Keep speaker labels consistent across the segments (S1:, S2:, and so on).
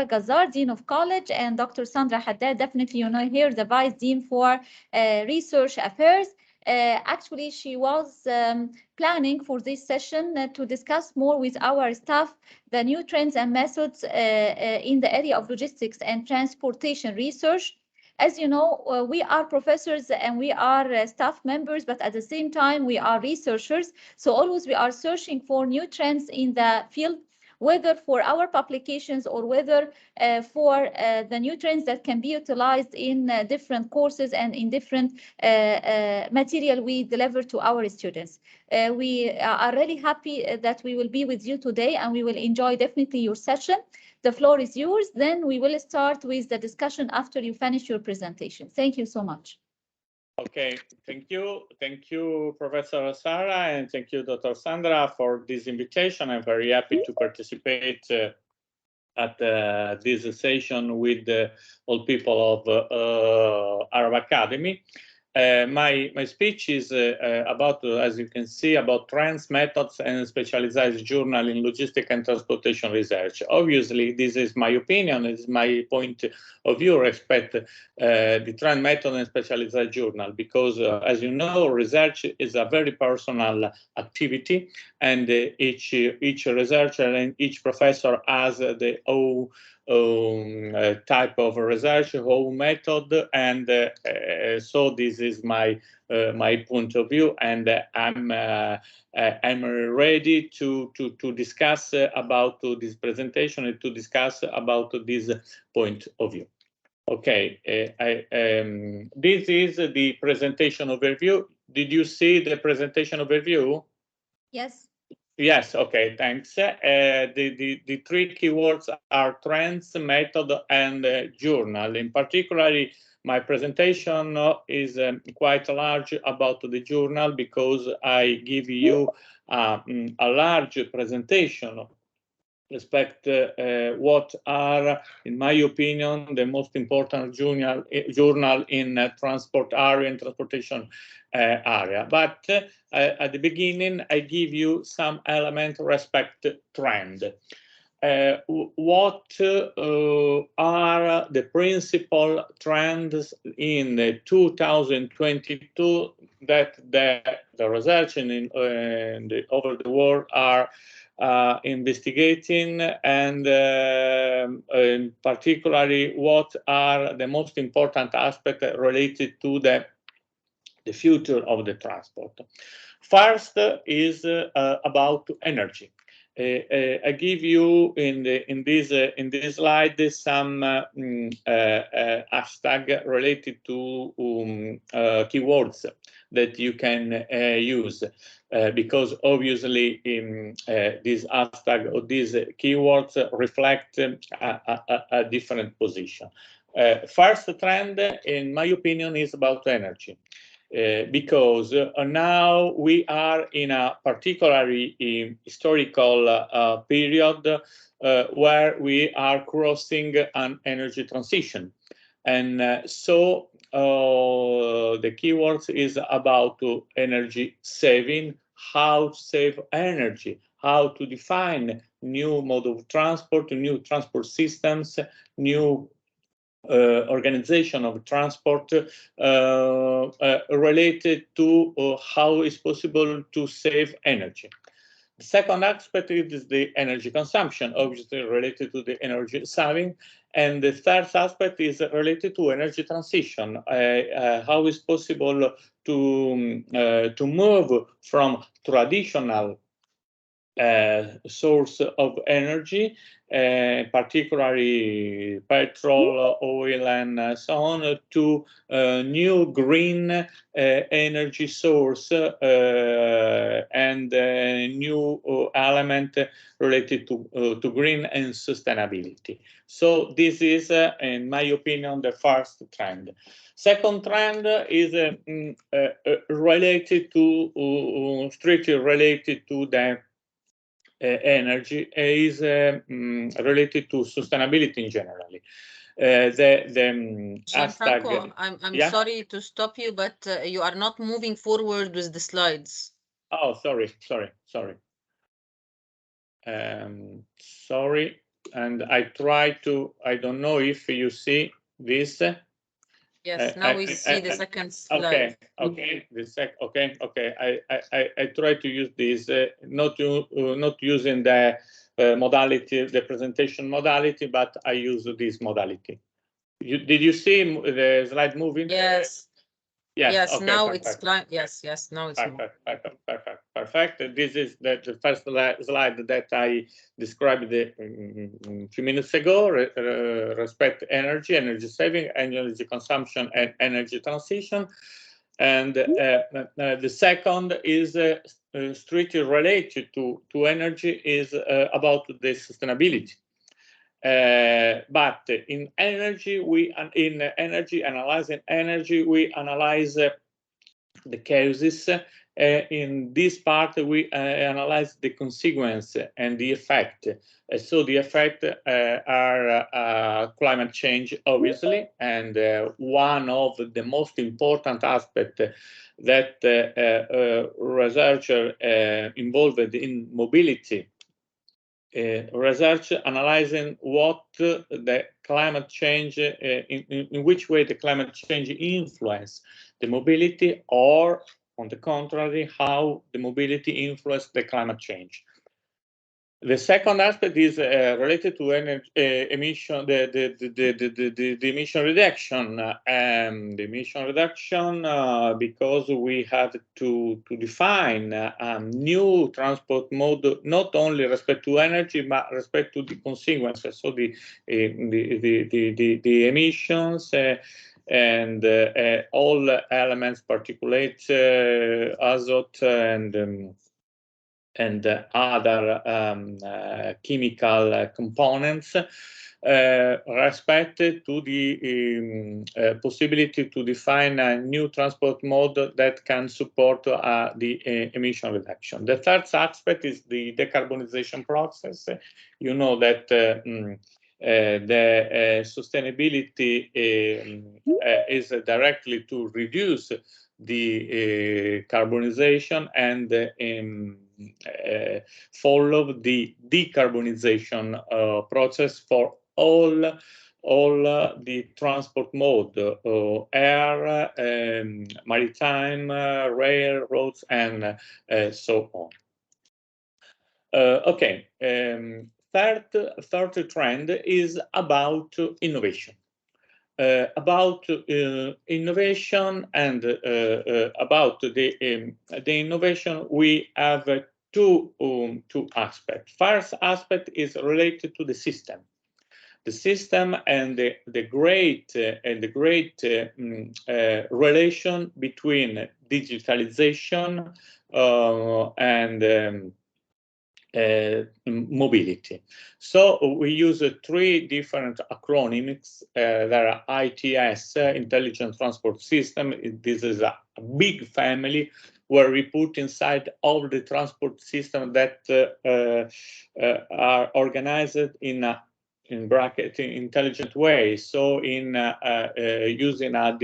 S1: Sarah Gazar, Dean of College, and Dr. Sandra Haddad, definitely you know her, the Vice Dean for Research Affairs. Actually, she was planning for this session to discuss more with our staff the new trends and methods in the area of logistics and transportation research. As you know, we are professors and we are staff members, but at the same time, we are researchers. So always we are searching for new trends in the field, whether for our publications or whether for the new trends that can be utilized in different courses and in different material we deliver to our students. We are really happy that we will be with you today and we will enjoy definitely your session. The floor is yours. Then we will start with the discussion after you finish your presentation. Thank you so much.
S2: Okay, thank you. Thank you, Professor Sarah, and thank you, Dr. Sandra, for this invitation. I'm very happy to participate at this session with all people of Arab Academy. My speech is about, as you can see, about trends, methods, and specialized journal in logistics and transportation research. Obviously, this is my opinion, it's my point of view respect the trend, method, and specialized journal, because as you know, research is a very personal activity, and each researcher and each professor has their own type of research, whole method, and so this is my point of view, and I'm ready to discuss about this presentation and to discuss about this point of view. Okay, this is the presentation overview. Did you see the presentation overview?
S1: Yes.
S2: Yes, okay, thanks. The three keywords are trends, method, and journal. In particular, my presentation is quite large about the journal because I give you a large presentation respect what are, in my opinion, the most important journal in transport area and transportation area. But at the beginning, I give you some element respect trend. What are the principal trends in 2022 that the research and over the world are investigating, and particularly what are the most important aspects related to the future of the transport. First is about energy. I give you in this slide some hashtag related to keywords that you can use because obviously this hashtag or these keywords reflect a different position. First trend, in my opinion, is about energy. Because now we are in a particularly historical period where we are crossing an energy transition. And so the keywords is about energy saving, how to save energy, how to define new mode of transport, new transport systems, new organization of transport related to how it's possible to save energy. The second aspect is the energy consumption, obviously related to the energy saving. And the third aspect is related to energy transition, how is possible to move from traditional source of energy, particularly petrol, oil, and so on, to new green energy source and new element related to green and sustainability. So this is, in my opinion, the first trend. Second trend is related to strictly related to the energy, is related to sustainability in general.
S3: Gianfranco, I'm sorry to stop you, but you are not moving forward with the slides.
S2: Oh, sorry. Sorry. and I try to, I don't know if you see this.
S3: Yes, now we see the second slide.
S2: Okay. I try to use this, not using the modality, the presentation modality, but I use this modality. Did you see the slide moving?
S3: Yes. Yes.
S2: Okay,
S3: now
S2: perfect.
S3: It's yes. Now it's
S2: perfect. This is the first slide that I described a few minutes ago. Respect energy saving, energy consumption, and energy transition. And the second is strictly related to energy, is about the sustainability. But in analyzing energy, we analyze the causes. In this part, we analyze the consequence and the effect. So the effect are climate change, obviously, and one of the most important aspects that researchers involved in mobility research, analyzing what the climate change, in which way the climate change influence the mobility, or on the contrary, how the mobility influence the climate change. The second aspect is related to energy emission, the emission reduction. The emission reduction, because we have to define a new transport mode, not only respect to energy, but respect to the consequences. So the emissions and all elements, particulates, azote, and other chemical components, respect to the possibility to define a new transport mode that can support the emission reduction. The third aspect is the decarbonization process. You know that the sustainability is directly to reduce the carbonization and follow the decarbonization process for all the transport mode, air, maritime, railroads, and so on. Okay. Third trend is about innovation. About innovation and about the innovation, we have two aspects. First aspect is related to the system. The system and the great relation between digitalization and mobility. So we use three different acronyms. There are ITS, Intelligent Transport System. This is a big family where we put inside all the transport systems that are organized in a intelligent way. So in using a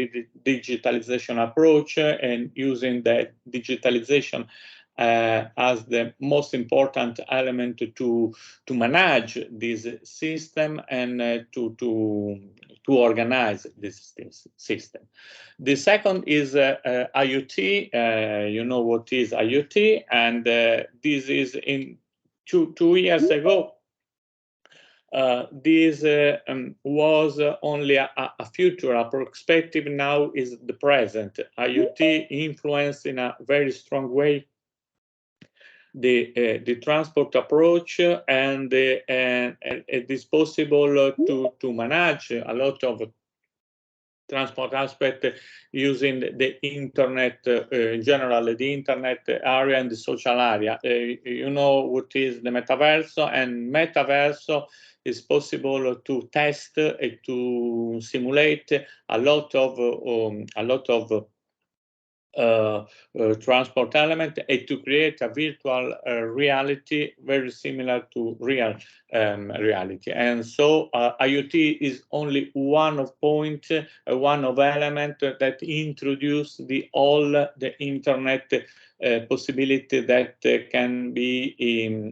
S2: digitalization approach and using the digitalization as the most important element to manage this system and to organize this system. The second is IoT. You know what is IoT, and this is in two years ago. This was only a future, a perspective. Now is the present. IoT influence in a very strong way the transport approach, and it is possible to manage a lot of transport aspect using the internet in general, the internet area and the social area. You know what is the metaverso, and metaverso is possible to test and to simulate a lot of transport element and to create a virtual reality very similar to real reality. And so IoT is only one of element that introduce all the internet possibility that can be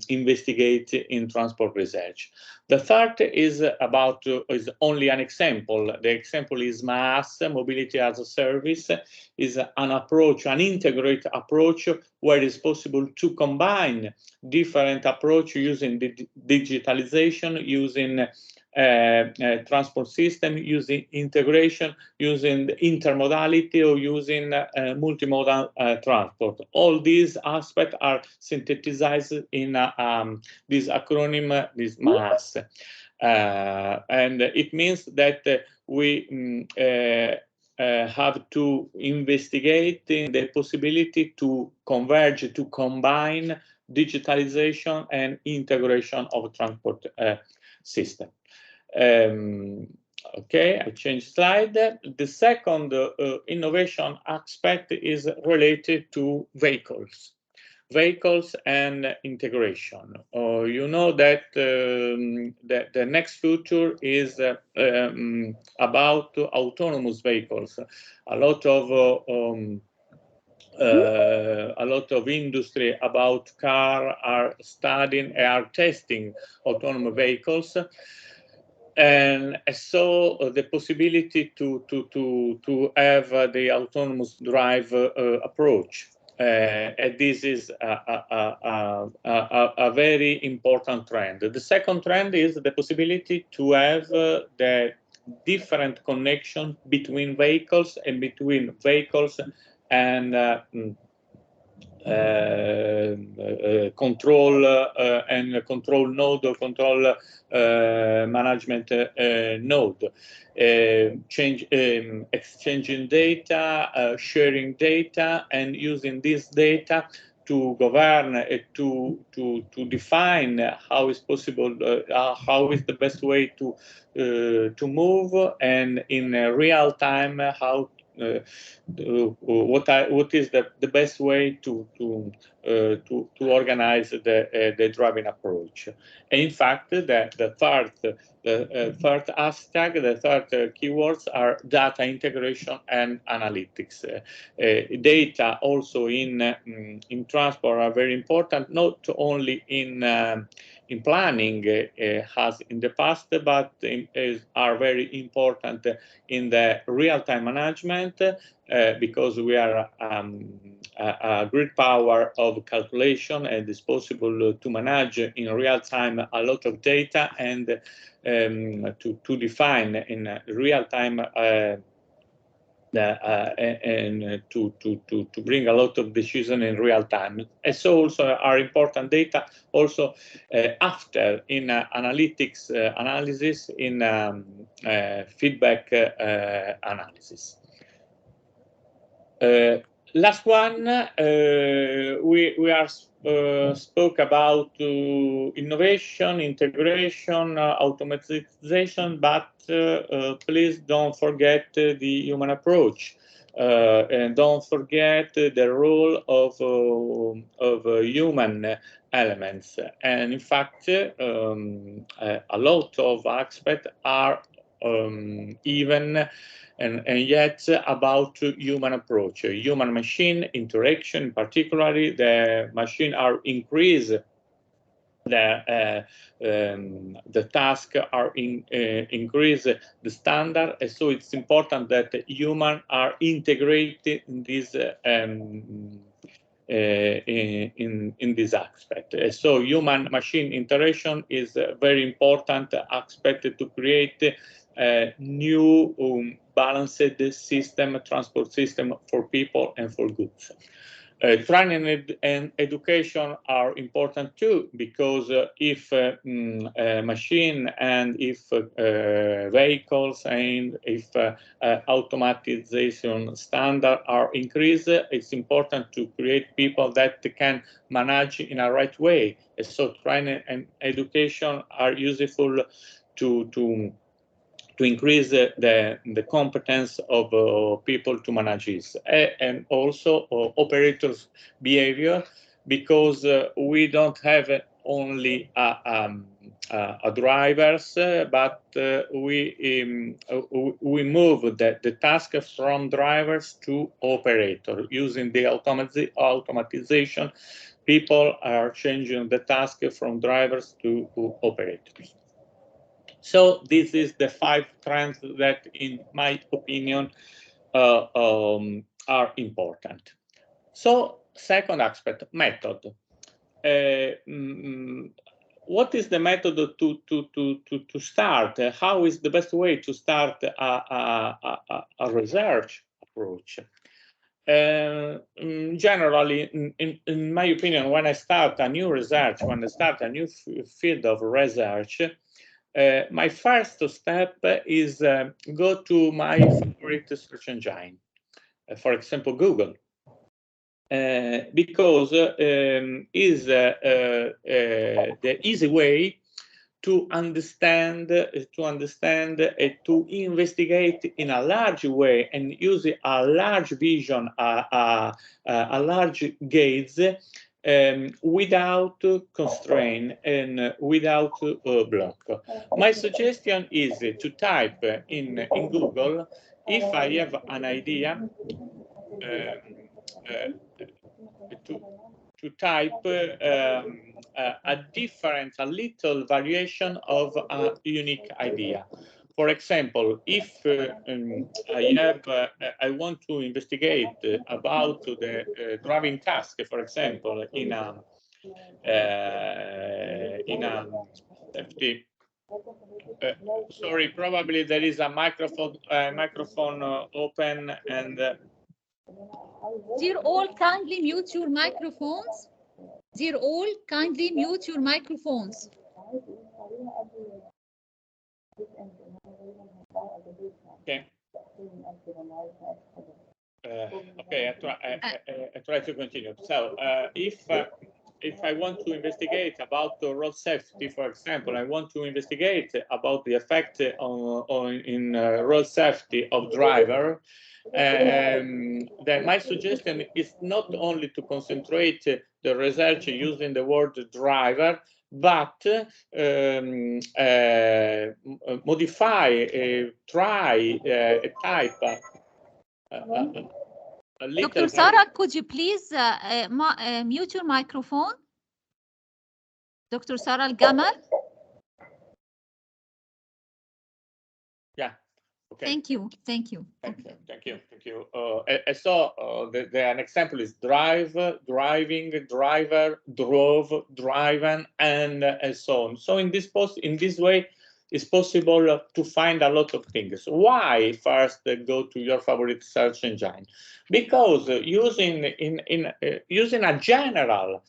S2: investigated in transport research. The third is is only an example. The example is MaaS, Mobility as a Service, is an approach, an integrated approach where it's possible to combine different approaches using digitalization, using transport system, using integration, using intermodality, or using multimodal transport. All these aspects are synthesized in this acronym, this MaaS. And it means that we have to investigate the possibility to converge, to combine digitalization and integration of transport system. Okay, I change slide. The second innovation aspect is related to vehicles and integration. You know that the next future is about autonomous vehicles. A lot of industry about car are studying, are testing autonomous vehicles. And so the possibility to have the autonomous drive approach. And this is a very important trend. The second trend is the possibility to have the different connection between vehicles and between vehicles and control node or control management node, exchanging data, sharing data, and using this data to govern, to define how is possible, how is the best way to move, and in real time how what is the best way to organize the driving approach. And in fact, the third hashtag, the third keywords are data integration and analytics. Data also in transport are very important, not only in planning as in the past, but are very important in the real-time management because we are a great power of calculation, and it's possible to manage in real time a lot of data and to define in real time and to bring a lot of decision in real time. And so also are important data also after in analytics analysis, in feedback analysis. Last one, we are spoke about innovation, integration, automatization, but please don't forget the human approach, and don't forget the role of human elements. And in fact, a lot of aspects are even and yet about human approach, human machine interaction. Particularly, the machine are increase the task, are increase the standard, and so it's important that human are integrated in this in this aspect. So human machine interaction is a very important aspect to create new balanced system, transport system for people and for goods. Training and education are important too, because if machine and if vehicles and if automatization standard are increased, it's important to create people that can manage in a right way. So training and education are useful to increase the competence of people to manage this, and also operators' behavior, because we don't have only drivers, but we move the task from drivers to operator using the automatization. People are changing the task from drivers to operators. So this is the 5 trends that, in my opinion, are important. So second aspect, method. What is the method to start? How is the best way to start a research approach? Generally, in my opinion, when I start a new research, when I start a new field of research, my first step is go to my favorite search engine, for example, Google. Because is the easy way to understand, to investigate in a large way and use a large vision, a large gaze, without constraint and without block. My suggestion is to type in Google, if I have an idea, to type a little variation of a unique idea. For example, if I want to investigate about the driving task, for example, in a safety. Sorry, probably there is a microphone open and.
S1: Dear all, kindly mute your microphones. Dear all, kindly mute your microphones.
S2: Okay. Okay, I try to continue. So, if I want to investigate about road safety, for example, I want to investigate about the effect in road safety of driver. Then my suggestion is not only to concentrate the research using the word driver, but modify, try, type.
S1: Dr. Sarah, could you please mute your microphone? Dr. Sarah Al-Gamal?
S2: Yeah. Okay.
S1: Thank you. Thank you.
S2: Thank you. So an example is drive, driving, driver, drove, driven, and so on. So in this way, it's possible to find a lot of things. Why first go to your favorite search engine? Because using a general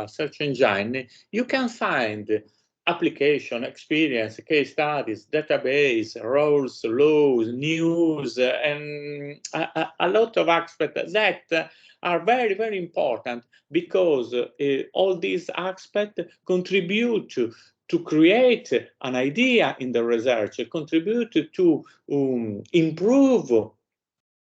S2: search engine, you can find application, experience, case studies, database, rules, laws, news, and a lot of aspects that are very, very important, because all these aspects contribute to create an idea in the research, contribute to improve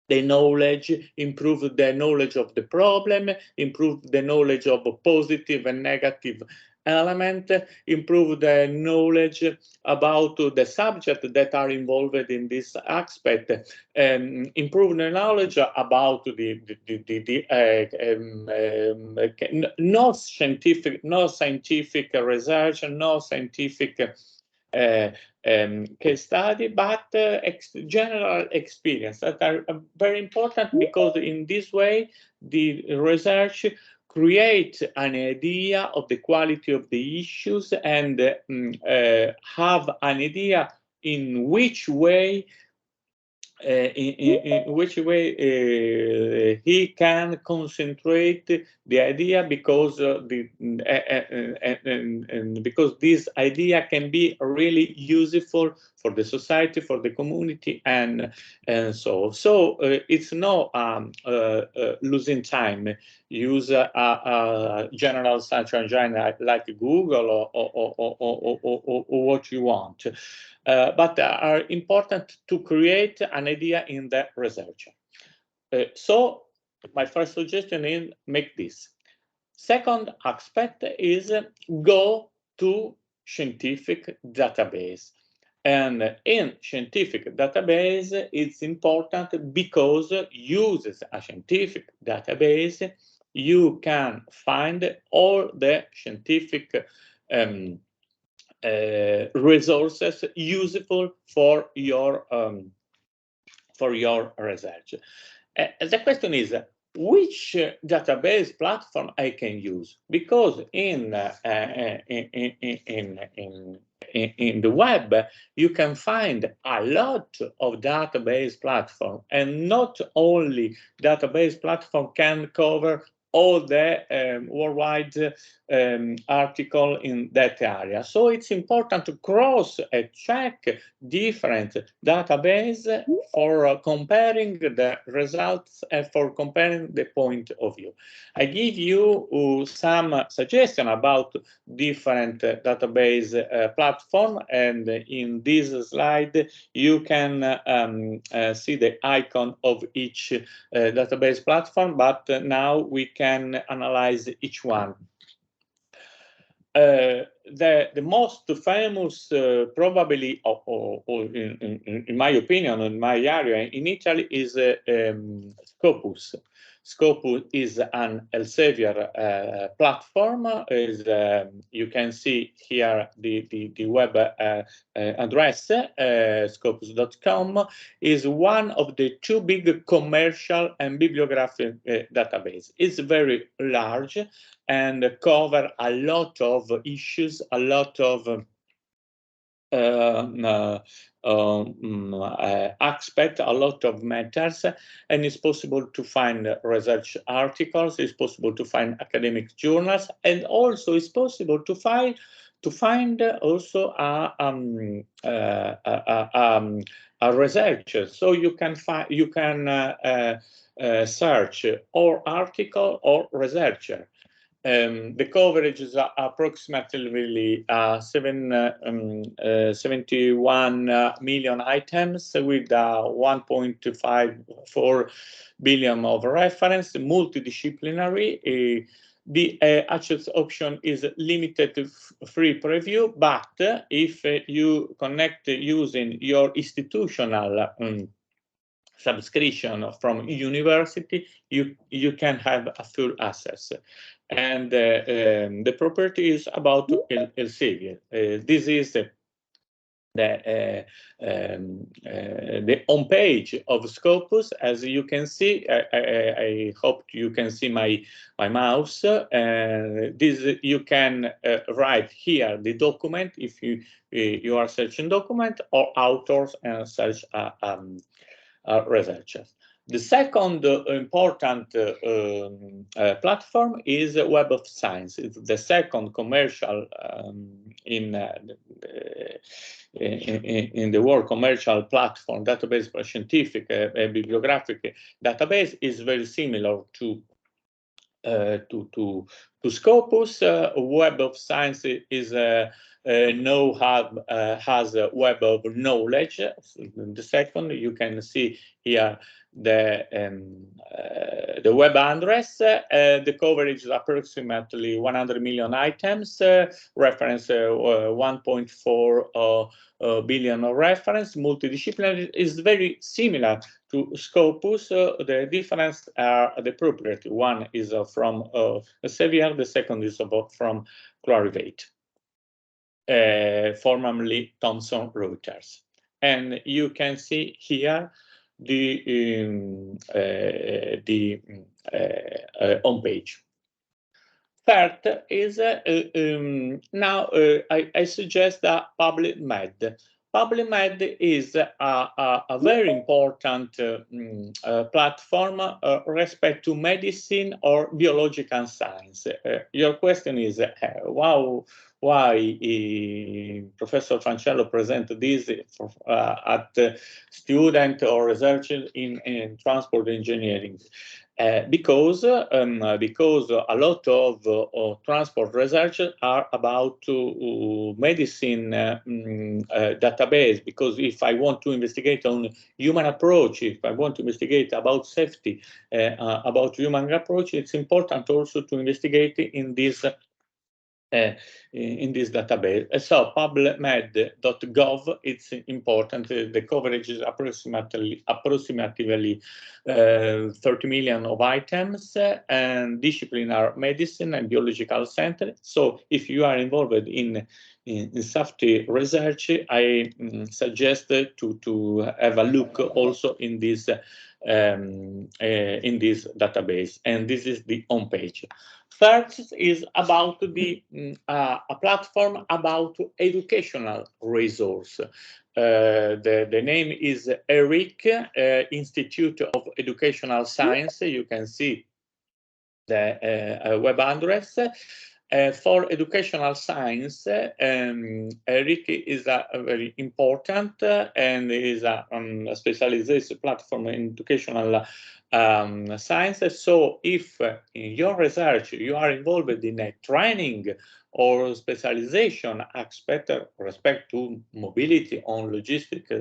S2: the knowledge, improve the knowledge of the problem, improve the knowledge of positive and negative element, improve the knowledge about the subject that are involved in this aspect, improve the knowledge about no scientific research, no scientific case study, but general experience that are very important, because in this way the research create an idea of the quality of the issues and have an idea in which way he can concentrate the idea, because because this idea can be really useful for the society, for the community, and so it's no losing time. Use a general search engine like Google or what you want. But are important to create an idea in the research. So my first suggestion is make this. Second aspect is go to scientific database. And in scientific database, it's important because uses a scientific database, you can find all the scientific resources useful for your research. The question is, which database platform I can use? Because in the web, you can find a lot of database platform, and not only database platform can cover all the worldwide article in that area. So it's important to cross and check different database for comparing the results and for comparing the point of view. I give you some suggestion about different database platform, and in this slide you can see the icon of each database platform, but now we can analyze each one. The most famous, probably, in my opinion, in my area in Italy, is Scopus. Scopus is an Elsevier platform. You can see here the web address, scopus.com, is one of the two big commercial and bibliographic databases. It's very large and cover a lot of issues, a lot of aspect, a lot of matters, and it's possible to find research articles, it's possible to find academic journals, and also it's possible to find also a researcher. So you can search or article or researcher. The coverage is approximately 71 million items with 1.54 billion of reference, multidisciplinary. The access option is limited to free preview, but if you connect using your institutional subscription from university, you can have a full access. And the property is about Elsevier. This is the home page of Scopus. As you can see, I hope you can see my mouse. This you can write here the document if you are searching document, or authors and search researchers. The second important platform is Web of Science. It's the second commercial in the world commercial platform database for scientific bibliographic database. Is very similar to Scopus. Web of Science is has a web of knowledge. The second, you can see here the web address. The coverage is approximately 100 million items, reference 1.4 billion of reference. Multidisciplinary is very similar to Scopus. The difference are the property. One is from Elsevier, the second is from Clarivate, formerly Thomson Reuters. And you can see here the home page. Third is now I suggest that PublicMed. PublicMed is a very important platform respect to medicine or biological science. Your question is, why Professor Fancello presented this at student or researchers in transport engineering? because a lot of transport research are about medicine database. Because if I want to investigate on human approach, if I want to investigate about safety, about human approach, it's important also to investigate in this database. So PubMed.gov, it's important. The coverage is approximately 30 million of items, and disciplinary medicine and biological center. So if you are involved in safety research, I suggest to have a look also in this database, and this is the home page. First is about a platform about educational resource. The name is ERIC, Institute of Educational Science. You can see the web address. For educational science, ERIC is a very important and is a specialized platform in educational science. So if in your research you are involved in a training or specialization aspect respect to mobility on logistic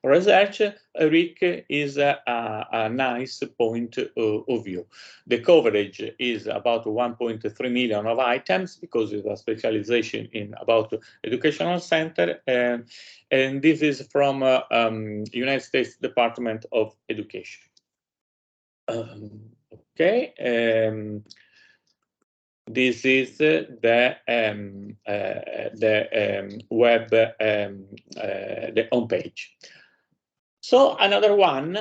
S2: research, ERIC is a nice point of view. The coverage is about 1.3 million of items because it's a specialization in about educational center, and this is from United States Department of Education. Okay. This is the web, the home page. So another one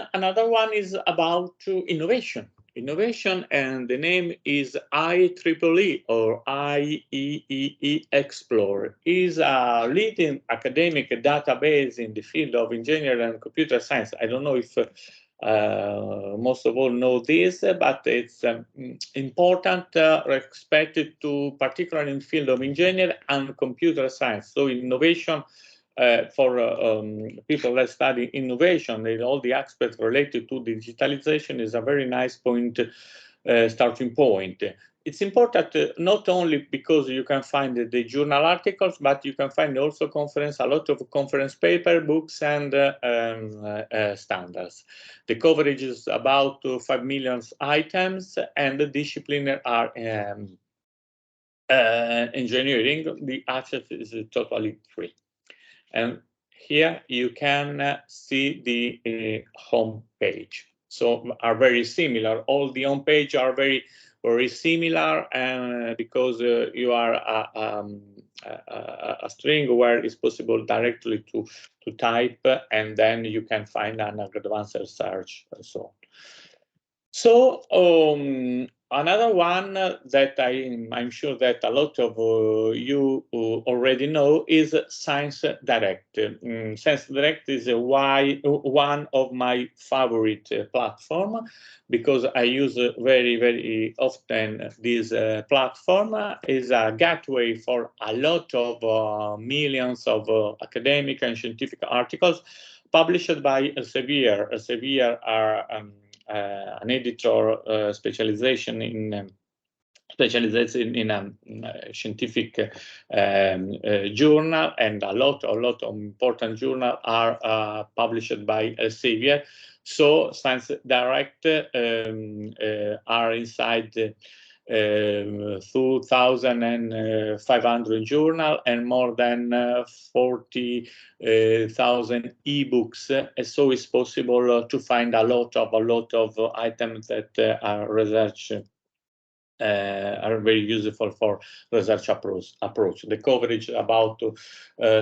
S2: is about innovation, and the name is IEEE or IEEE Explorer. Is a leading academic database in the field of engineering and computer science. I don't know if most of all know this, but it's important respected to particularly in the field of engineering and computer science. So innovation for people that study innovation and all the aspects related to digitalization is a very nice point, starting point. It's important not only because you can find the journal articles, but you can find also a lot of conference paper, books, and standards. The coverage is about 5 million items, and the discipline are engineering. The access is totally free. And here you can see the home page. So are very similar. All the home page are very similar, because you are a string where it's possible directly to type, and then you can find an advanced search and so on. So another one that I'm sure that a lot of you already know is Science Direct. Science Direct is one of my favorite platform, because I use very, very often this platform. Is a gateway for a lot of millions of academic and scientific articles published by Elsevier. Elsevier are an editor specialization in a scientific journal, and a lot of important journals are published by Elsevier. So Science Direct are inside 2,500 journals and more than 40,000 ebooks. So it's possible to find a lot of items that are research. Are very useful for research approach. The coverage about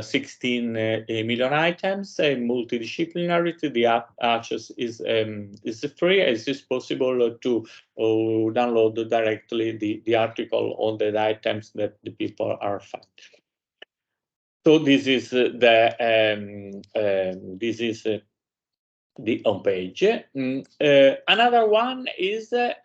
S2: 16 million items, multidisciplinarity. The access is free. It is possible to download directly the article on the items that the people are finding. So this is the home page. Another one is the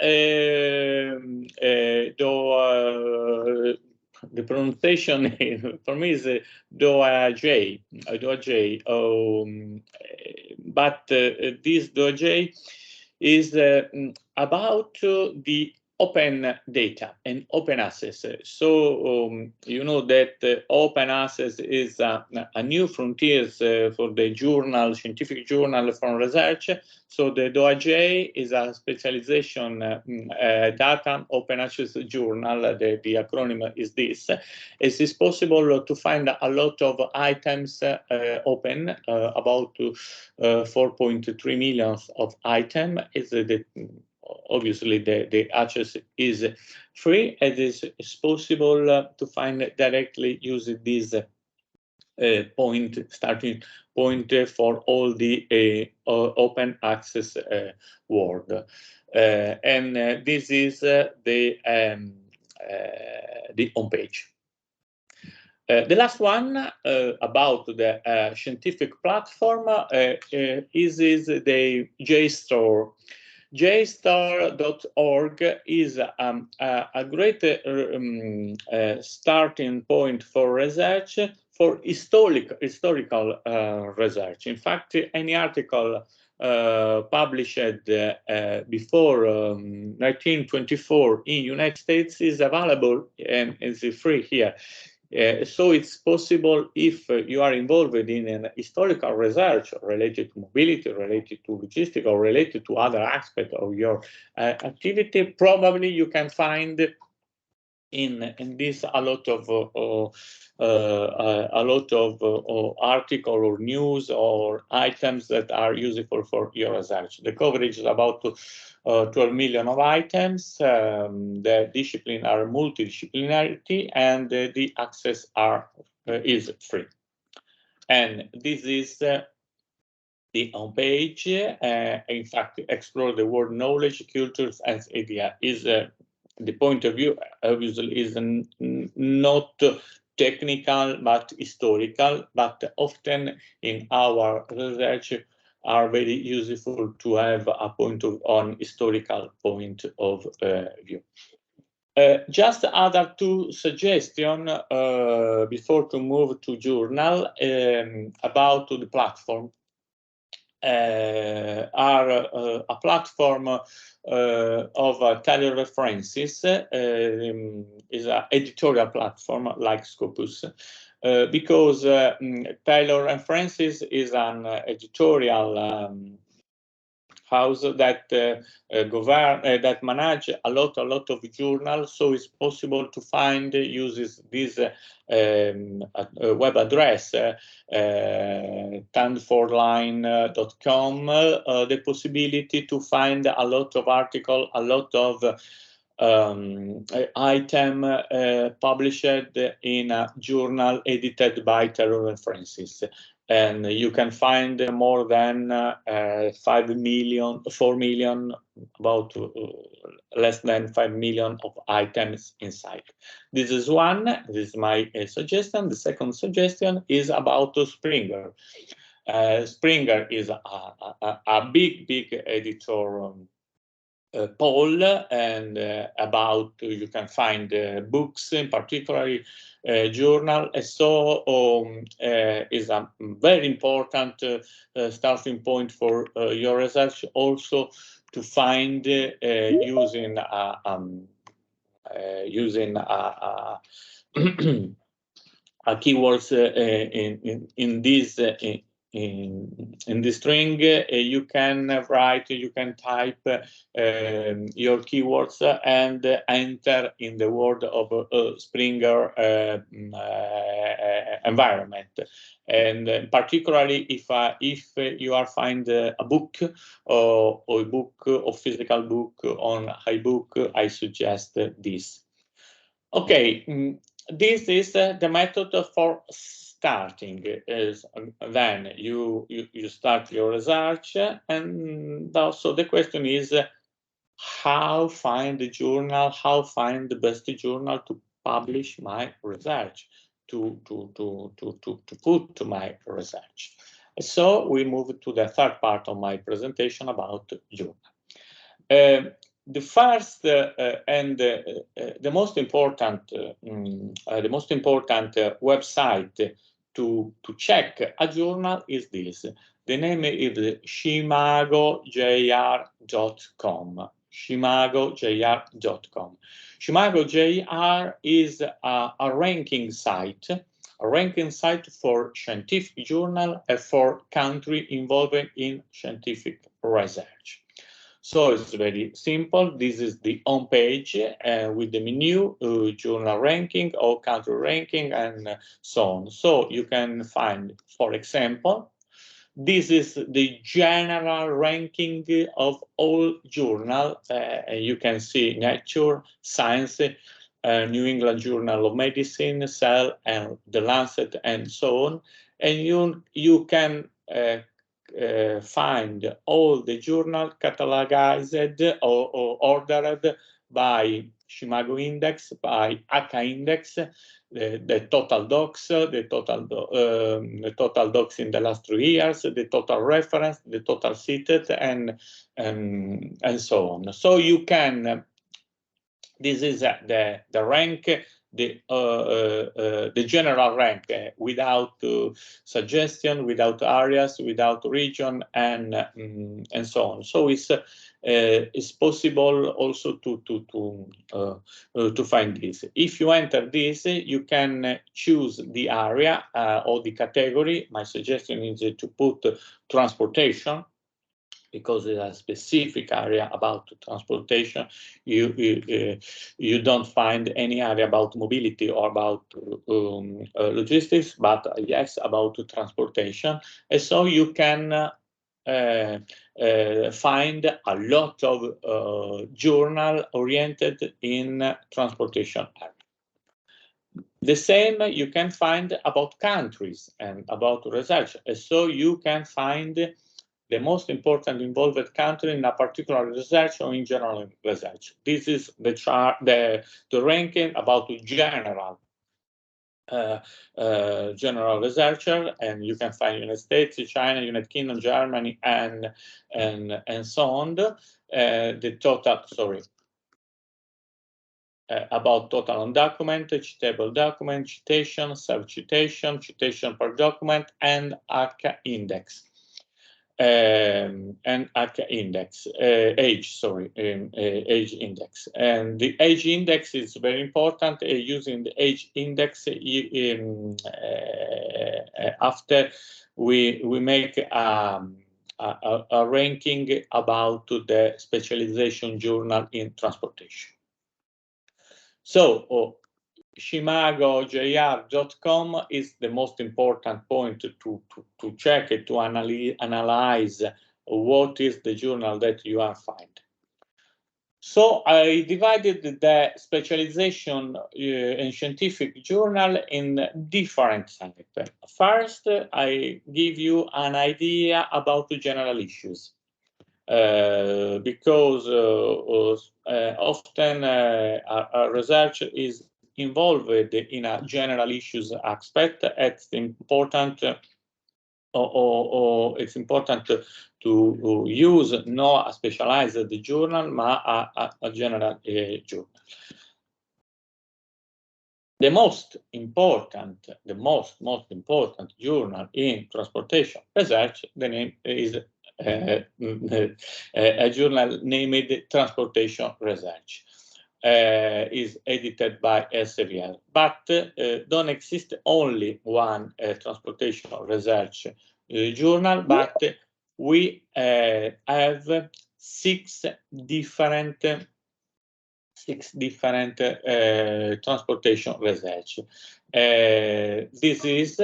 S2: pronunciation for me is DOAJ. But this DOAJ is about the open data and open access. So you know that open access is a new frontier for the journal, scientific journal from research. So the DOAJ is a specialization data open access journal. The acronym is this. It is possible to find a lot of items open, about 4.3 million of items. Obviously, the access is free, and it is possible to find directly using this starting point for all the open access world. And this is the homepage. The last one about the scientific platform is the JSTOR. JSTOR.org is a great starting point for research, for historical research. In fact, any article published before 1924 in United States is available and is free here. So it's possible, if you are involved in an historical research related to mobility, related to logistics, or related to other aspects of your activity, probably you can find in this a lot of article or news or items that are useful for your research. The coverage is about 12 million of items. The discipline are multidisciplinarity, and the access is free. And this is the homepage. In fact, explore the world knowledge, cultures, and idea is the point of view obviously is not technical but historical, but often in our research are very useful to have a historical point of view. Just other two suggestions before to move to journal about the platform. Are a platform of tailored references, is an editorial platform like Scopus, because tailored references is an editorial house that that manage a lot of journals, so it's possible to find uses this web address tanforline.com the possibility to find a lot of articles, a lot of item published in a journal edited by tailored references. And you can find more than 4 million, about less than 5 million of items inside. This is one. This is my suggestion. The second suggestion is about Springer. Springer is a big editor poll, and about you can find books, in particular journal. So is a very important starting point for your research, also to find using keywords in this in the string. You can write, you can type your keywords and enter in the world of Springer environment. And particularly if you are find a book or a book or physical book on iBook, I suggest this. Okay, this is the method for starting. Is then you start your research, and also the question is how find the journal, how find the best journal to publish my research, to put my research. So we move to the third part of my presentation about journal. The first and the most important website to check a journal is this. The name is shimagojr.com. shimagojr.com. Shimagojr is a ranking site for scientific journal and for country involved in scientific research. So it's very simple. This is the home page with the menu, journal ranking or country ranking and so on. So you can find, for example, this is the general ranking of all journals. You can see Nature, Science, New England Journal of Medicine, Cell, and The Lancet, and so on. And you can find all the journals catalogized or ordered by Shimago Index, by ACA Index, the total docs, the total docs in the last 3 years, the total reference, the total cited, and so on. So you can. This is the rank, the general rank without suggestion, without areas, without region, and so on. So it's possible also to find this. If you enter this, you can choose the area or the category. My suggestion is to put transportation, because it's a specific area about transportation. You don't find any area about mobility or about logistics, but yes, about transportation. And so you can find a lot of journal oriented in transportation area. The same you can find about countries and about research. And so you can find the most important involved country in a particular research or in general research. This is the chart, the ranking about general general researcher, and you can find United States, China, United Kingdom, Germany, and so on. The total, sorry. About total on document, citable document, citation, sub-citation, citation per document, and ACA index. And ACA index, age index. And the age index is very important. Using the age index, after we make a ranking about the specialization journal in transportation. So shimagojr.com is the most important point to check it, to analyze what is the journal that you are finding. So I divided the specialization in scientific journal in different types. First, I give you an idea about the general issues. Because often our research is involved in a general issues aspect. It's important, it's important to use not a specialized journal, but a general journal. The most important journal in transportation research, the name is a journal named Transportation Research. Is edited by Elsevier, but don't exist only one transportation research journal, but we have six different transportation research. This is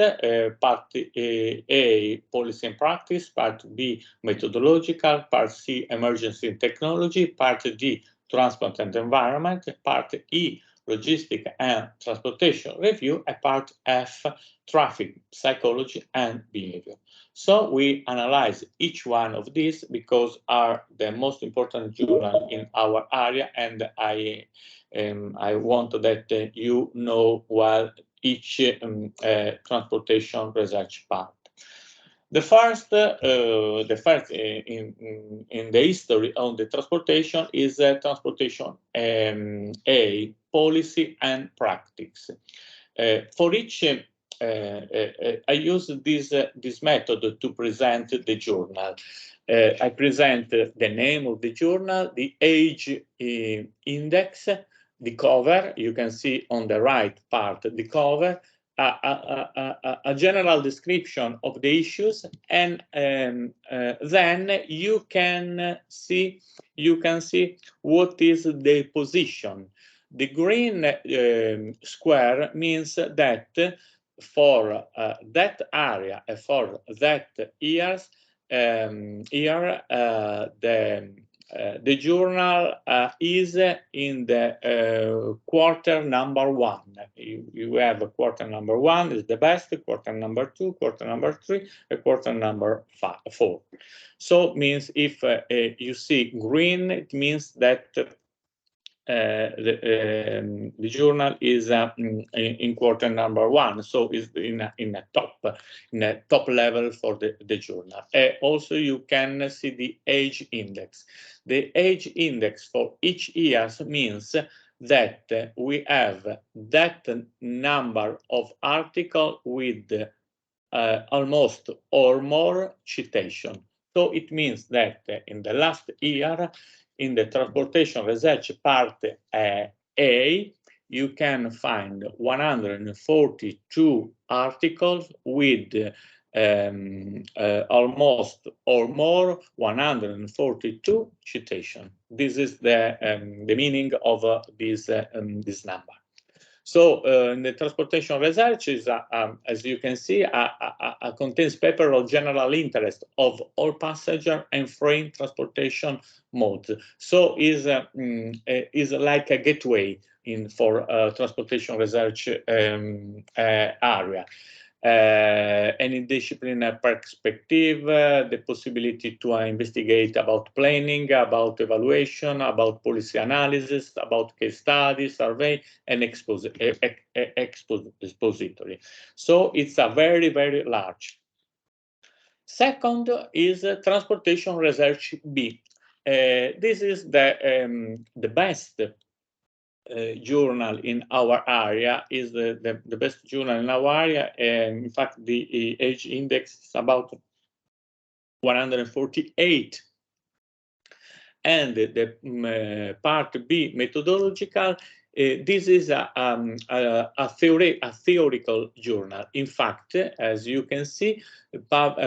S2: part A, policy and practice, part B, methodological, part C, emergency and technology, part D, transport and environment, part E, logistic and transportation review, and part F, traffic, psychology and behavior. So we analyze each one of these because are the most important journal in our area, and I want that you know well each transportation research part. The first in the history of the transportation is transportation A, policy and practice. For each I use this method to present the journal. I present the name of the journal, the age index, the cover. You can see on the right part the cover, a general description of the issues, and then you can see what is the position. The green square means that for that area, for that years, the journal is in the quarter number 1. You have a quarter number 1 is the best, quarter number 2, quarter number 3, and quarter number 4. So means if you see green, it means that the journal is in quarter number 1, so is in a top level for the journal. Also, you can see the age index. The age index for each year means that we have that number of articles with almost or more citation. So it means that in the last year, in the transportation research part A, you can find 142 articles with almost or more 142 citation. This is the meaning of this number. So in the transportation research is, as you can see, a contains paper of general interest of all passenger and freight transportation modes. So is like a gateway for transportation research area. Any disciplinary perspective, the possibility to investigate about planning, about evaluation, about policy analysis, about case study, survey, and expository. So it's a very, very large. Second is transportation research B. This is the best journal in our area, is the best journal in our area. And in fact, the age index is about 148. And the part B, methodological, this is a theoretical journal. In fact, as you can see, part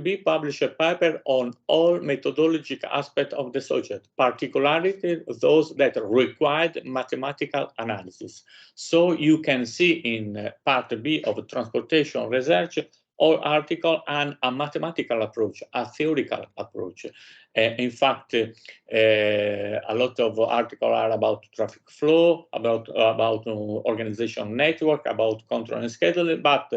S2: B published a paper on all methodological aspects of the subject, particularly those that required mathematical analysis. So you can see in part B of transportation research all article and a mathematical approach, a theoretical approach. In fact, a lot of articles are about traffic flow, about organization network, about control and scheduling, but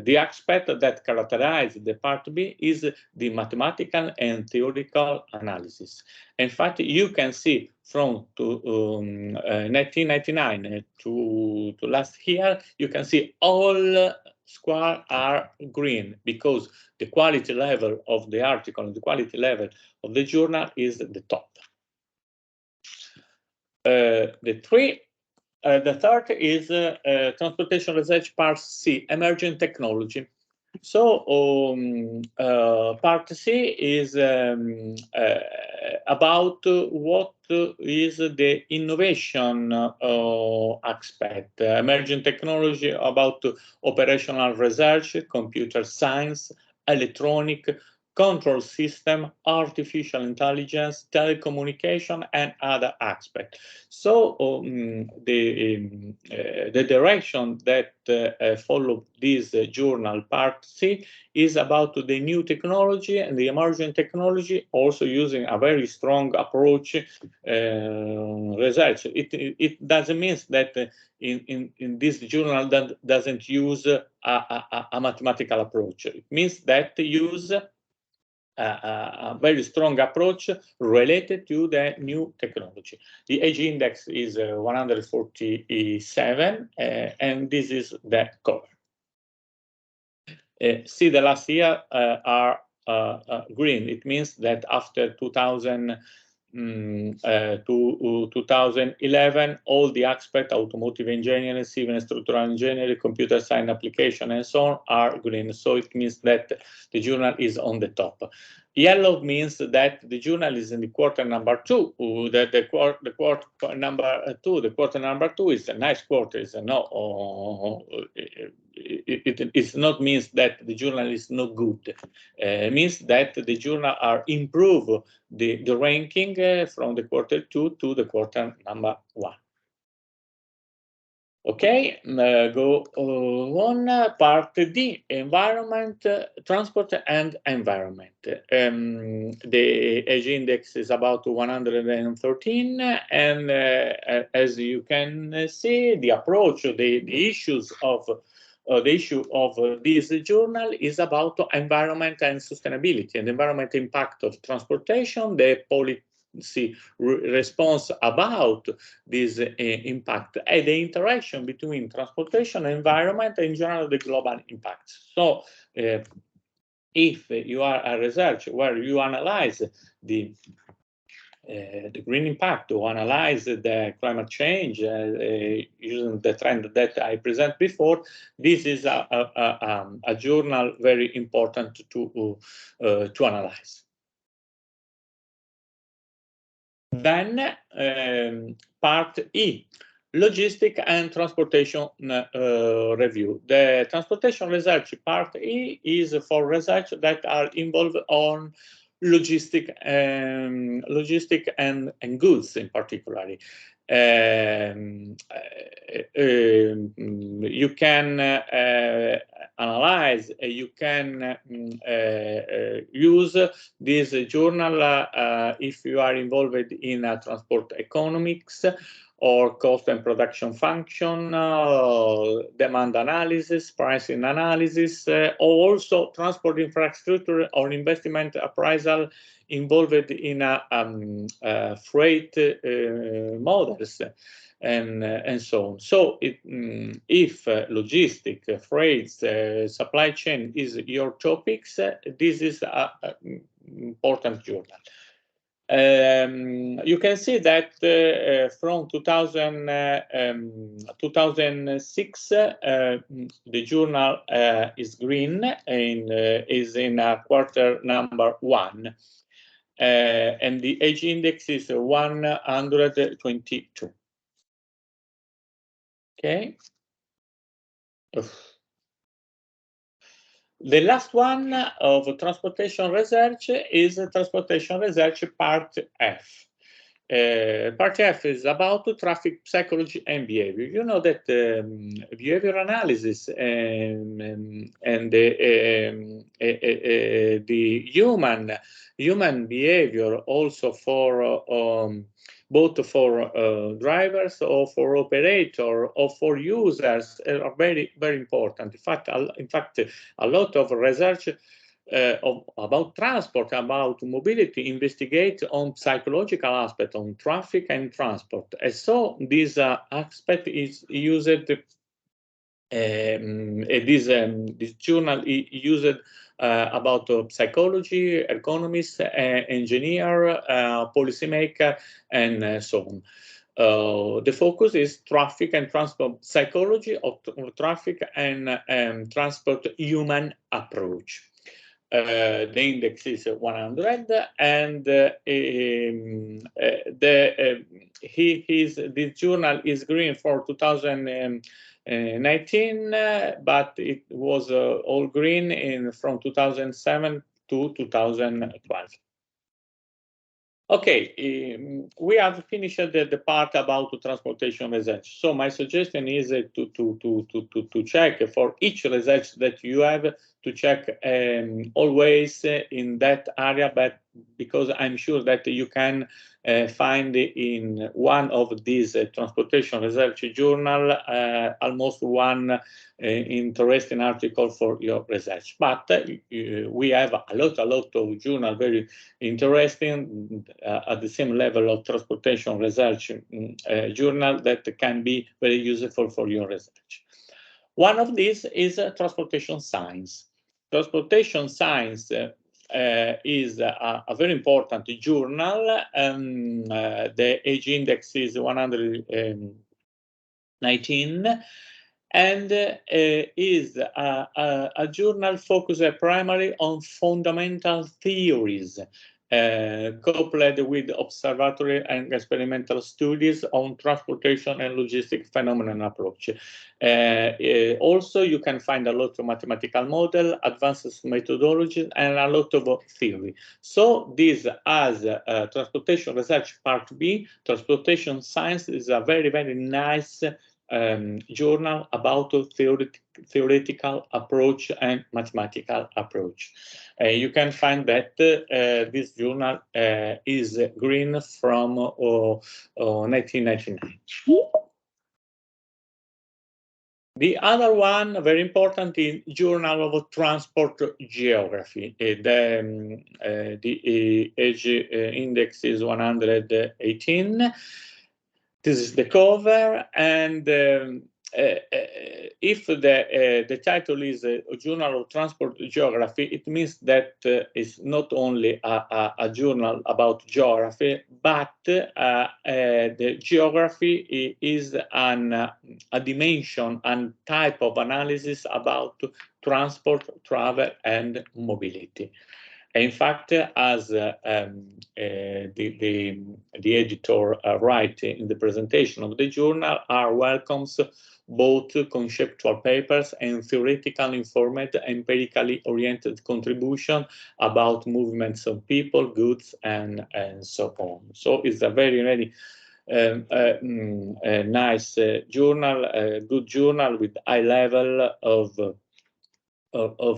S2: the aspect that characterizes the part B is the mathematical and theoretical analysis. In fact, you can see from 1999 to last year, you can see all squares are green because the quality level of the article and the quality level of the journal is the top. The third is transportation research part C, emerging technology. So part C is about what is the innovation aspect, emerging technology, about operational research, computer science, electronic, control system, artificial intelligence, telecommunication, and other aspects. So the direction that follow this journal part C is about the new technology and the emerging technology, also using a very strong approach research. It doesn't mean that in this journal that doesn't use a mathematical approach. It means that use a very strong approach related to the new technology. The age index is 147, and this is the cover. See, the last year are green. It means that after 2000, to 2011, all the aspects, automotive engineering, civil and structural engineering, computer science application, and so on, are green. So it means that the journal is on the top. Yellow means that the journal is in the quarter number 2. The quarter number 2 is a nice quarter. Is it not means that the journal is not good. It means that the journal are improve the ranking from the quarter 2 to the quarter number 1. Okay, go on. Part D, environment, transport and environment. The age index is about 113, and as you can see, the approach, the issues of the issue of this journal is about environment and sustainability and environment impact of transportation, the policy response about this impact, and the interaction between transportation, environment, and in general the global impact. So if you are a researcher where you analyze the green impact, to analyze the climate change using the trend that I presented before, this is a journal very important to analyze. Then part E, logistic and transportation review. The transportation research part E is for research that are involved on logistic and goods in particular. You can analyze, you can use this journal if you are involved in transport economics or cost and production function, demand analysis, pricing analysis, or also transport infrastructure or investment appraisal involved in freight models and so on. So if logistic, freights, supply chain is your topics, this is an important journal. You can see that from 2006, the journal is green and is in quarter number 1. And the age index is 122. Okay. The last one of transportation research is transportation research part F. Part F is about traffic psychology and behavior. You know that behavior analysis and the human behavior also for both for drivers or for operator or for users are very, very important. In fact, a lot of research about transport, about mobility, investigate on psychological aspect, on traffic and transport. And so this aspect is used, this journal is used about psychology, economists, engineer, policymaker, and so on. The focus is traffic and transport psychology of traffic and transport human approach. The index is 100, and this journal is green for 2019, but it was all green from 2007 to 2012. Okay, we have finished the part about transportation research. So my suggestion is to check for each research that you have, to check always in that area, but because I'm sure that you can find in one of these transportation research journal almost one interesting article for your research. But we have a lot of journal very interesting at the same level of transportation research journal that can be very useful for your research. One of these is transportation science. Transportation science is a very important journal. The age index is 119, and is a journal focused primarily on fundamental theories, coupled with observatory and experimental studies on transportation and logistic phenomenon approach. Also, you can find a lot of mathematical model, advanced methodology, and a lot of theory. So this, as transportation research part B, transportation science is a very, very nice journal about theoretical approach and mathematical approach. You can find that this journal is green from 1999. The other one, very important, is Journal of Transport Geography. The age index is 118. This is the cover, and if the title is a Journal of Transport Geography, it means that it's not only a journal about geography, but the geography is a dimension and type of analysis about transport, travel, and mobility. In fact, as the editor writes in the presentation of the journal, are welcomes both conceptual papers and theoretical informed, empirically oriented contribution about movements of people, goods, and so on. So it's a very, very nice journal, a good journal with high level of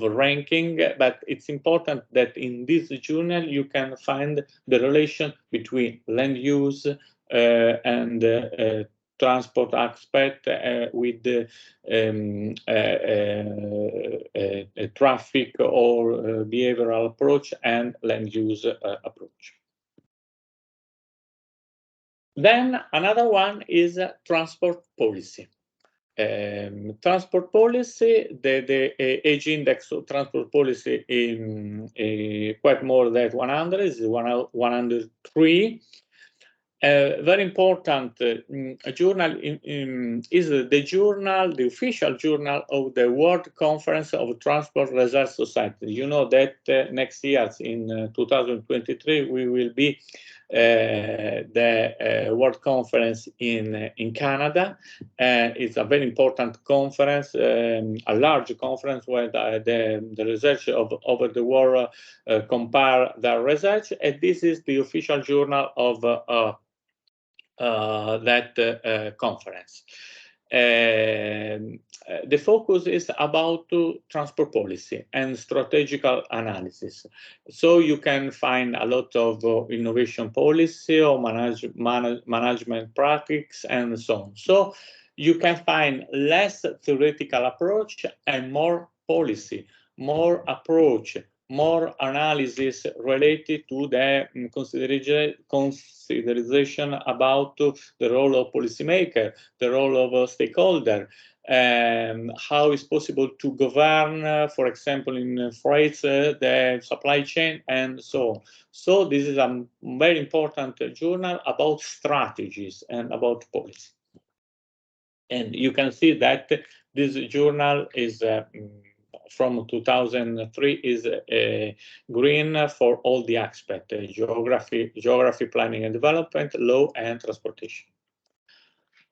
S2: ranking, but it's important that in this journal you can find the relation between land use and transport aspect with traffic or behavioral approach and land use approach. Then another one is transport policy. Transport policy, the age index of transport policy is quite more than 100, is 103. Very important journal is the journal, the official journal of the World Conference of Transport Research Society. You know that next year, in 2023, we will be the World Conference in Canada. It's a very important conference, a large conference where the research over the world compare their research, and this is the official journal of that conference. The focus is about transport policy and strategical analysis. So you can find a lot of innovation policy or management practice and so on. So you can find less theoretical approach and more policy, more approach, more analysis related to the consideration about the role of policymaker, the role of stakeholder, how it's possible to govern, for example, in freight, the supply chain, and so on. So this is a very important journal about strategies and about policy. And you can see that this journal is from 2003 is green for all the aspects: geography, planning and development, law, and transportation.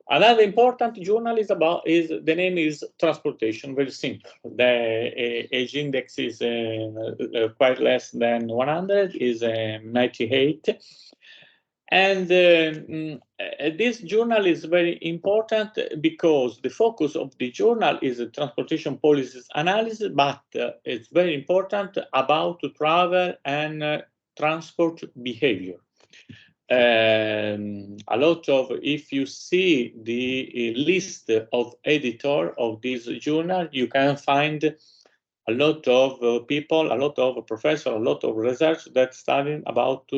S2: Another important journal is the name is transportation. Very simple. The age index is quite less than 100, is 98. And this journal is very important because the focus of the journal is transportation policies analysis, but it's very important about travel and transport behavior. A lot of, if you see the list of editor of this journal, you can find a lot of people, a lot of professors, a lot of research that studying about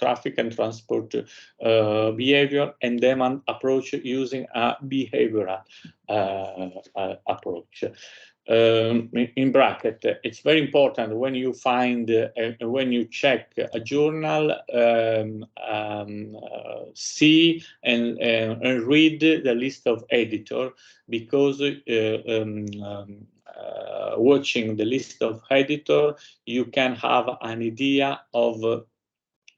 S2: traffic and transport behavior and demand approach using a behavioral approach. In bracket, it's very important when you find, when you check a journal, see and read the list of editor, because watching the list of editor, you can have an idea of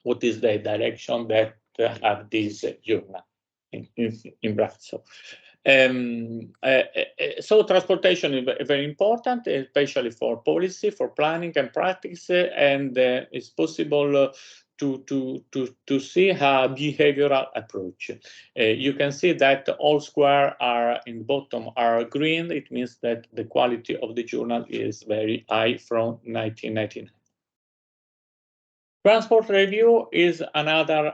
S2: what is the direction that have this journal in bracket. So transportation is very important, especially for policy, for planning and practice, and it's possible to see a behavioral approach. You can see that all square are in the bottom are green. It means that the quality of the journal is very high from 1999. Transport review is another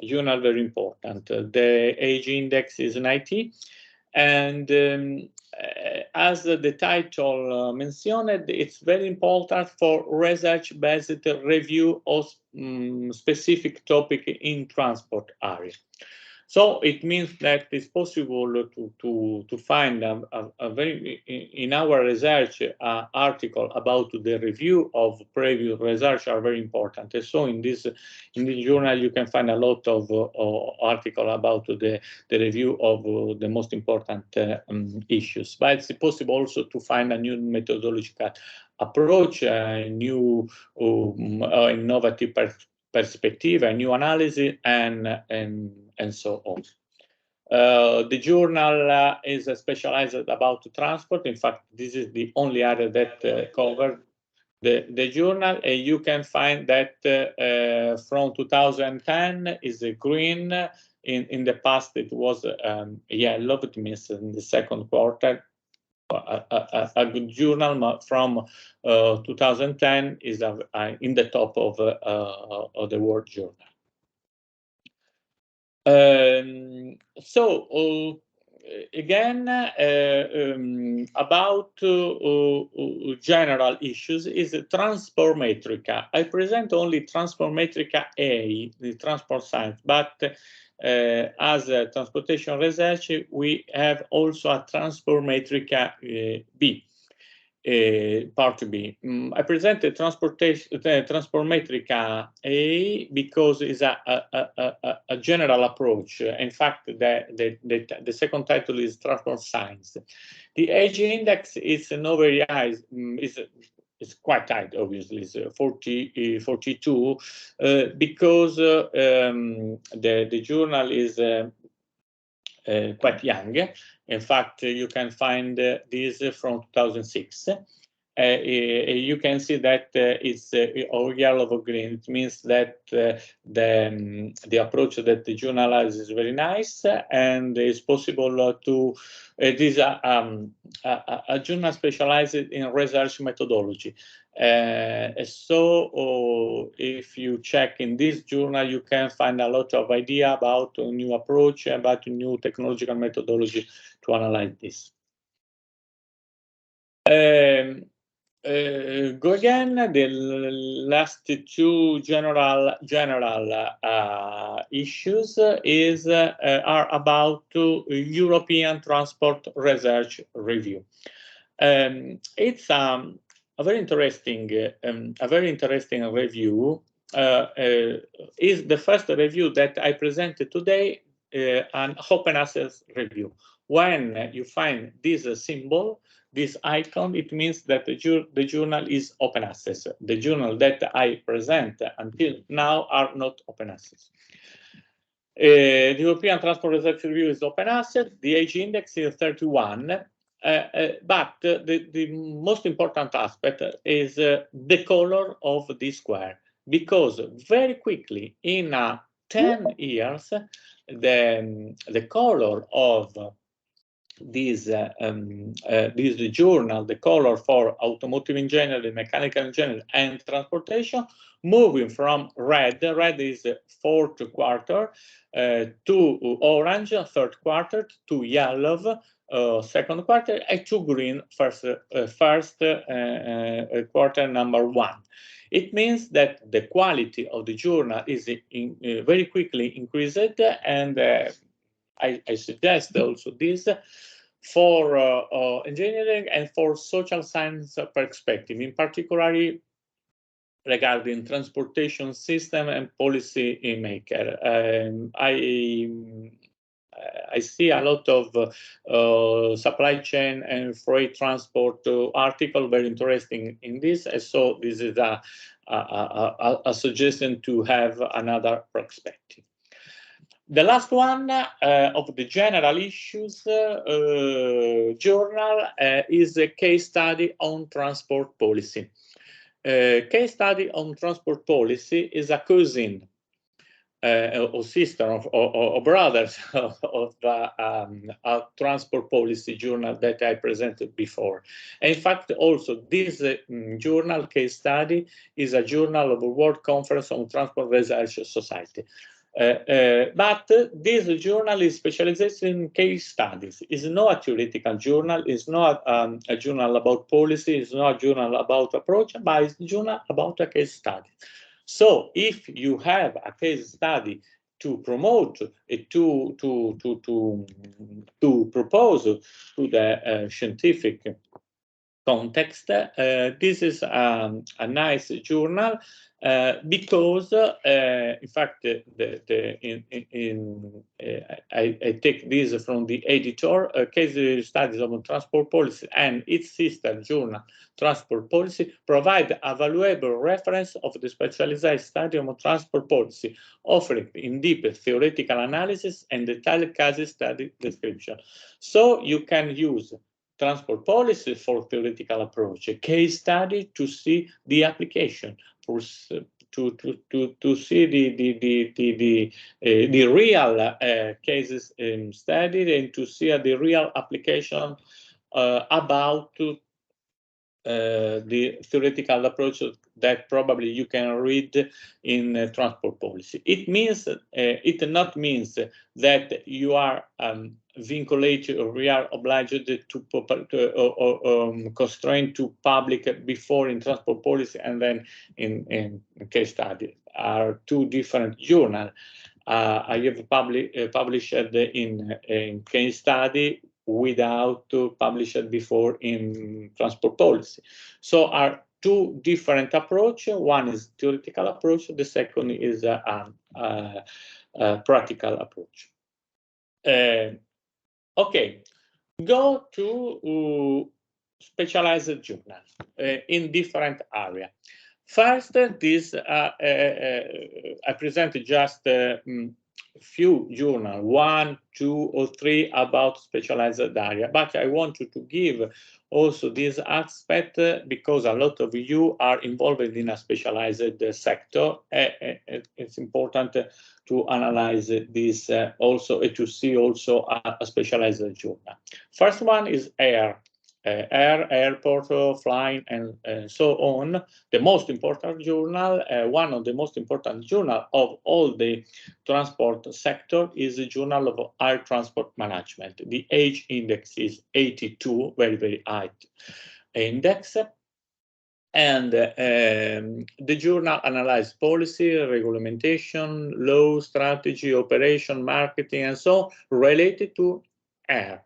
S2: journal very important. The age index is 90, and as the title mentioned, it's very important for research-based review of specific topic in transport area. So it means that it's possible to find a very, in our research article about the review of previous research are very important. And so in this journal you can find a lot of article about the review of the most important issues. But it's possible also to find a new methodological approach, a new innovative perspective, a new analysis, and so on. The journal is specialized about transport. In fact, this is the only area that covered the journal. You can find that from 2010 is green. In the past, it was yellow. It means in the second quarter. A good journal from 2010 is in the top of the World Journal. So again, about general issues is Transportmetrica. I present only Transportmetrica A, the transport science, but as a transportation research, we have also a Transportmetrica B. Part B. I presented Transportmetrica A because it's a general approach. In fact, the second title is Transport Science. The age index is not very high. It's quite high, obviously. It's 42 because the journal is quite young. In fact, you can find this from 2006. You can see that it's yellow green. It means that the approach that the journal has is very nice, and it's possible to. It is a journal specialized in research methodology. So if you check in this journal, you can find a lot of idea about a new approach, about a new technological methodology to analyze this. Go again. The last two general issues are about European transport research review. It's a very interesting review. Is the first review that I presented today, an open access review. When you find this symbol, this icon, it means that the journal is open access. The journal that I present until now are not open access. The European Transport Research Review is open access. The age index is 31. But the most important aspect is the color of this square, because very quickly in 10 years, the color of this journal, the color for automotive engineering, mechanical engineering, and transportation, moving from red is fourth quarter, to orange, third quarter, to yellow, second quarter, and to green, first quarter number 1. It means that the quality of the journal is very quickly increased, and I suggest also this for engineering and for social science perspective, in particular regarding transportation system and policy maker. I see a lot of supply chain and freight transport article very interesting in this, and so this is a suggestion to have another perspective. The last one of the general issues journal is a case study on transport policy. Case study on transport policy is a cousin or sister or brothers of the transport policy journal that I presented before. In fact, also this journal case study is a journal of the World Conference on Transport Research Society. But this journal is specialized in case studies. It's not a theoretical journal. It's not a journal about policy. It's not a journal about approach, but it's a journal about a case study. So if you have a case study to promote, to propose to the scientific context, this is a nice journal because, in fact, I take this from the editor, Case Studies of Transport Policy and its sister journal, Transport Policy, provide a valuable reference of the specialized study of transport policy, offering in-depth theoretical analysis and detailed case study description. So you can use transport policy for theoretical approach, a case study to see the application, to see the real cases studied, and to see the real application about the theoretical approach that probably you can read in transport policy. It means it not means that you are vinculated or we are obliged to constrain to public before in transport policy and then in case study. Are two different journals. I have published in case study without published before in transport policy. So are two different approaches. One is theoretical approach. The second is a practical approach. Okay, go to specialized journals in different areas. First, this I presented just few journals, 1, 2, or 3 about specialized area, but I wanted to give also this aspect because a lot of you are involved in a specialized sector. It's important to analyze this also to see also a specialized journal. First one is air, airport, flying, and so on. The most important journal, one of the most important journal of all the transport sector is the Journal of Air Transport Management. The age index is 82, very, very high index. And the journal analyzes policy, regulation, law, strategy, operation, marketing, and so related to air.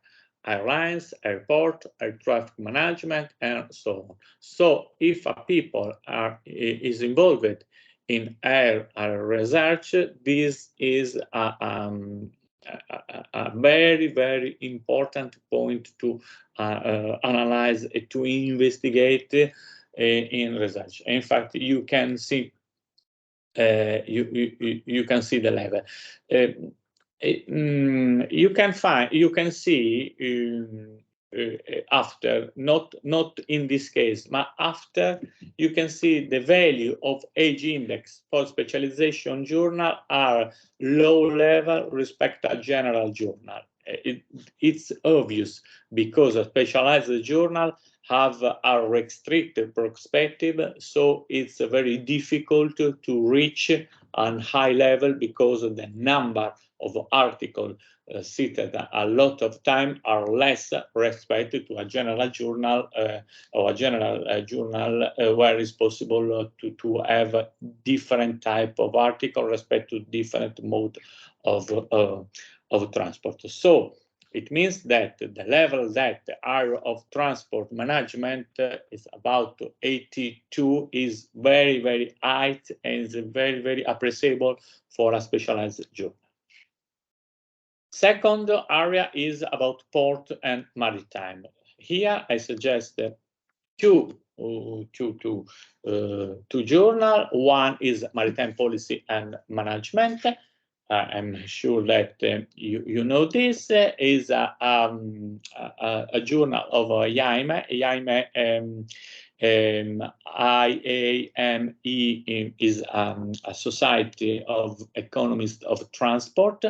S2: Airlines, airport, air traffic management, and so on. So if a people is involved in air research, this is a very, very important point to analyze, to investigate in research. In fact, you can see you can see the level. You can see after, not in this case, but after, you can see the value of age index for specialization journal are low level respect to a general journal. it's obvious because a specialized journal have a restricted perspective, so it's very difficult to reach a high level because of the number of articles cited a lot of time are less respected to a general journal or a general journal where it's possible to have different type of article respect to different mode of transport. So it means that the level that the area of transport management is about 82 is very, very high and is very, very appreciable for a specialized journal. Second area is about port and maritime. Here I suggest two journals. One is Maritime Policy and Management. I'm sure that you know this is a journal of IAME. IAME is a society of economists of transport.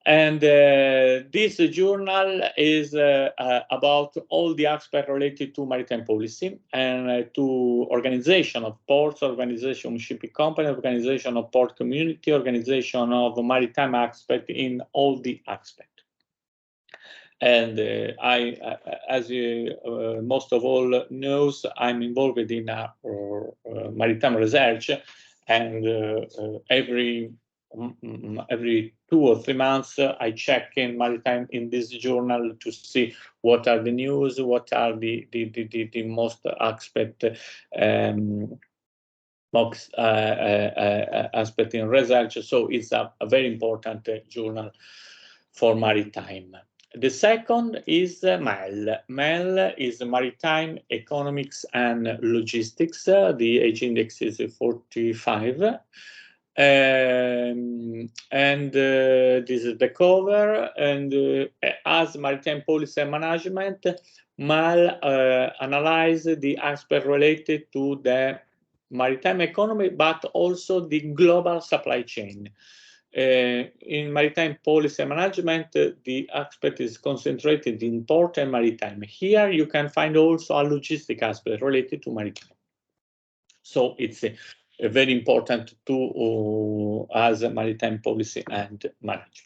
S2: And this journal is about all the aspects related to maritime policy and to organization of ports, organization of shipping company, organization of port community, organization of maritime aspect in all the aspects. And as most of all knows, I'm involved in maritime research, and every 2 or 3 months, I check in maritime in this journal to see what are the news, what are the most aspect aspect in research. So it's a very important journal for maritime. The second is MEL. MEL is Maritime Economics and Logistics. The age index is 45. And this is the cover. And as Maritime Policy and Management, MEL analyze the aspect related to the maritime economy, but also the global supply chain. In maritime policy management, the aspect is concentrated in port and maritime. Here you can find also a logistic aspect related to maritime. So it's very important to as a maritime policy and management.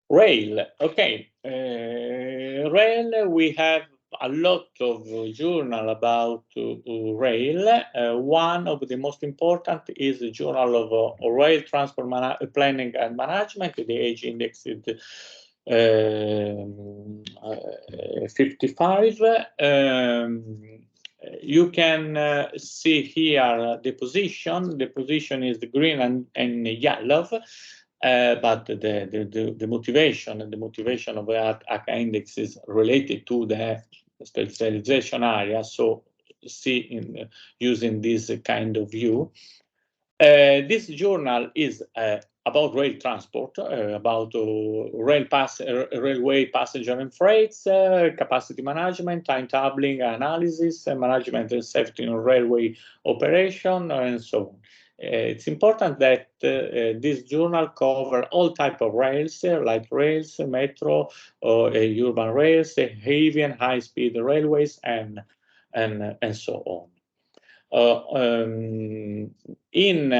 S2: Rail, okay. Rail, we have a lot of journal about rail. One of the most important is the Journal of Rail Transport Planning and Management. The age index is 55. You can see here the position. The position is the green and yellow. But the motivation and the motivation of the ACA index is related to the specialization area. So see using this kind of view. This journal is about rail transport, about railway passenger and freights, capacity management, timetabling analysis, management and safety in railway operation, and so on. It's important that this journal cover all type of rails, light rails, metro, urban rails, heavy and high-speed railways, and so on. In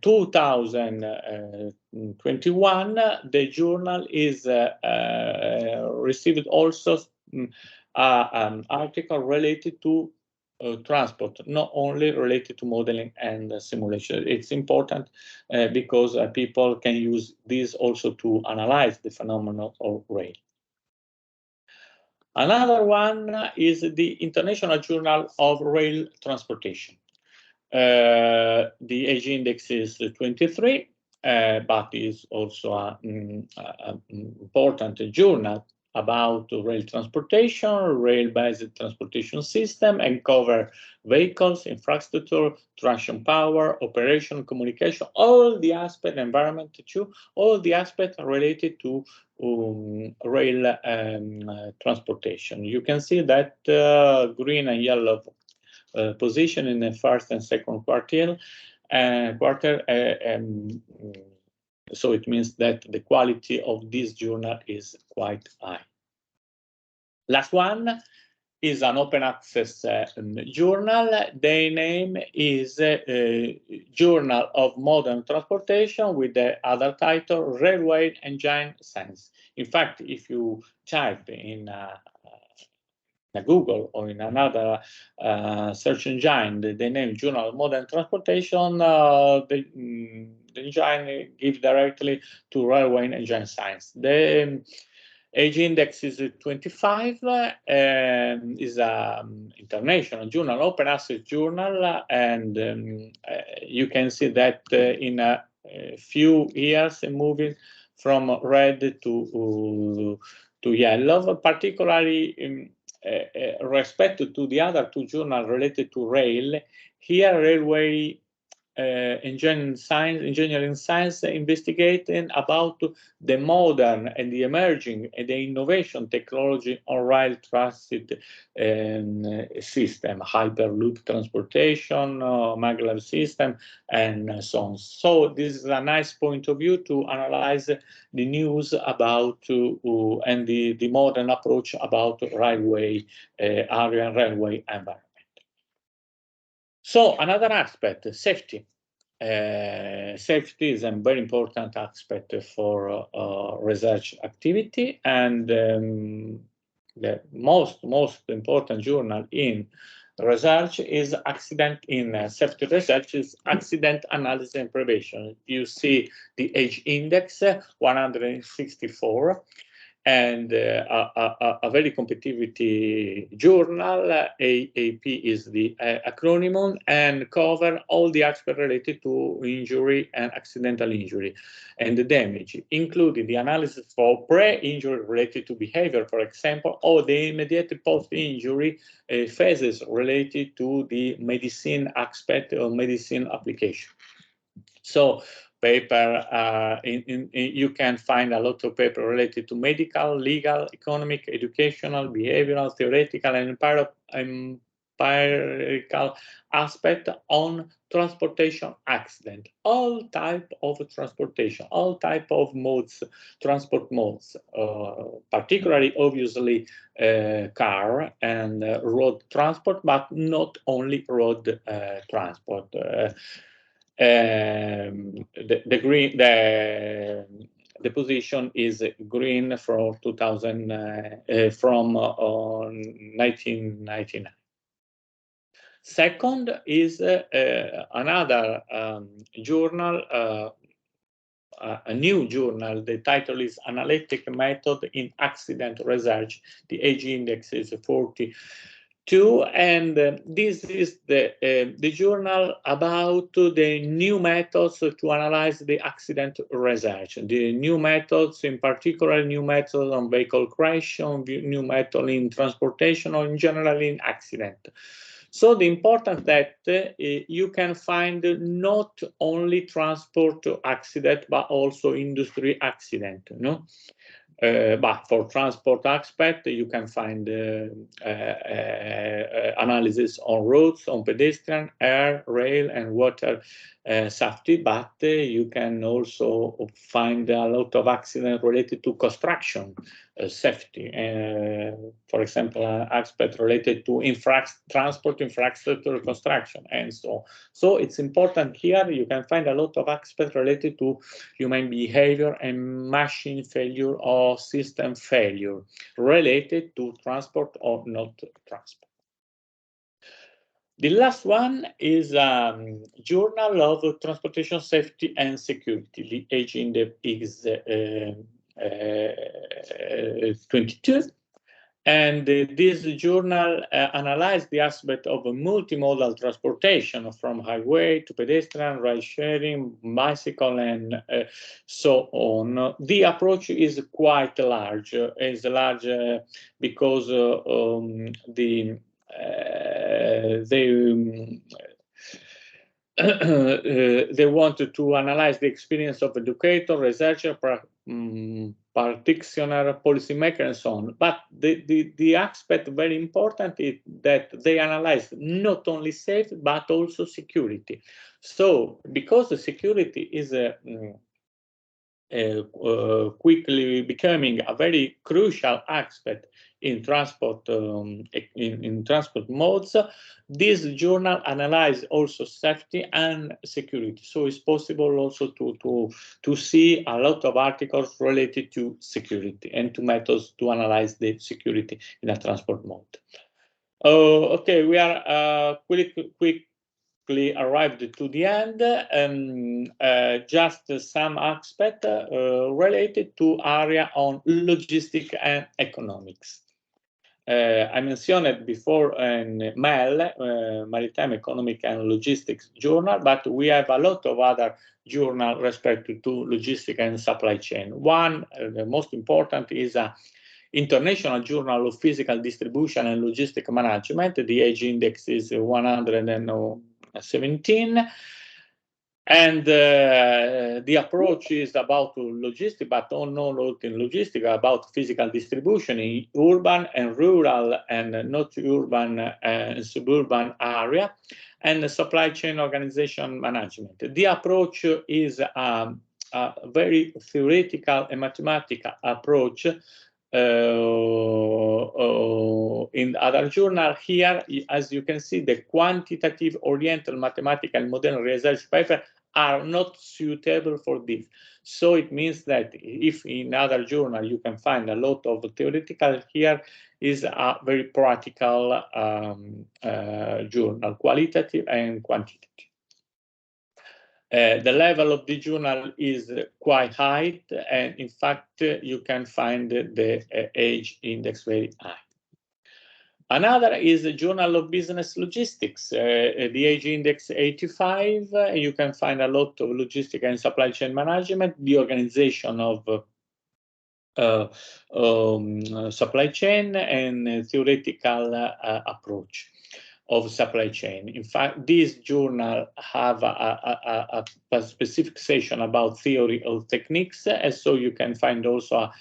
S2: 2021, the journal is received also an article related to transport, not only related to modeling and simulation. It's important because people can use this also to analyze the phenomenon of rail. Another one is the International Journal of Rail Transportation. The age index is 23, but is also an important journal about rail transportation, rail-based transportation system, and cover vehicles, infrastructure, traction power, operation, communication, all the aspects, environment too, all the aspects related to rail transportation. You can see that green and yellow position in the first and second quarter So it means that the quality of this journal is quite high. Last one is an open access journal. The name is Journal of Modern Transportation, with the other title, Railway Engine Science. In fact, if you type in Google or in another search engine the name Journal of Modern Transportation, the engine gives directly to Railway Engine Science. The age index is 25, is an international journal, open access journal, and you can see that in a few years moving from red to yellow, particularly respect to the other two journals related to rail. Here, Railway Engineering Science investigating about the modern and the emerging and the innovation technology on rail transit system, hyperloop transportation, maglev system, and so on. So this is a nice point of view to analyze the news about and the modern approach about railway area and railway environment. So another aspect, safety. Safety is a very important aspect for research activity, and the most important journal in research is safety research is accident analysis and prevention. You see the age index 164. And a very competitive journal. AAP is the acronym, and cover all the aspects related to injury and accidental injury and the damage, including the analysis for pre-injury related to behavior, for example, or the immediate post-injury phases related to the medicine aspect or medicine application. So paper, you can find a lot of paper related to medical, legal, economic, educational, behavioral, theoretical, and empirical aspect on transportation accident, all type of transportation, all type of modes, transport modes, particularly obviously car and road transport, but not only road transport. The position is green from 1999. Second is another journal, a new journal. The title is Analytic Method in Accident Research. The age index is 42, and this is the journal about the new methods to analyze the accident research. The new methods, in particular, new methods on vehicle crash, new method in transportation, or in general in accident. So the important that you can find not only transport accident, but also industry accident, no? But for transport aspect, you can find analysis on roads, on pedestrian, air, rail, and water safety. But you can also find a lot of accidents related to construction safety. For example, aspect related to transport infrastructure construction, and so on. So it's important here. You can find a lot of aspects related to human behavior and machine failure or system failure related to transport or not transport. The last one is Journal of Transportation Safety and Security. The age index is 22. And this journal analyzed the aspect of a multimodal transportation from highway to pedestrian, ride sharing, bicycle, and so on. The approach is quite large. It's large because they wanted to analyze the experience of educator, researcher, practitioner, policymaker, and so on. But the aspect very important is that they analyze not only safety, but also security. So because the security is quickly becoming a very crucial aspect in transport in transport modes. This journal analyzes also safety and security, so it's possible also to see a lot of articles related to security and to methods to analyze the security in a transport mode. Okay, we are quickly arrived to the end. Just some aspect related to area on logistics and economics. I mentioned before in MEL, Maritime Economic and Logistics Journal, but we have a lot of other journals respected to logistics and supply chain. One, the most important, is a International Journal of Physical Distribution and Logistic Management. The age index is 117. And the approach is about logistics, but not in logistics, about physical distribution in urban and rural and not urban and suburban area, and supply chain organization management. The approach is a very theoretical and mathematical approach. In other journal here, as you can see, the quantitative oriental mathematical model research paper are not suitable for this. So it means that if in other journal you can find a lot of theoretical, here is a very practical journal, qualitative and quantitative. The level of the journal is quite high, and in fact, you can find the age index very high. Another is the Journal of Business Logistics, the age index 85. You can find a lot of logistic and supply chain management, the organization of supply chain, and theoretical approach of supply chain. In fact, this journal have a specific section about theory of techniques, and so you can find also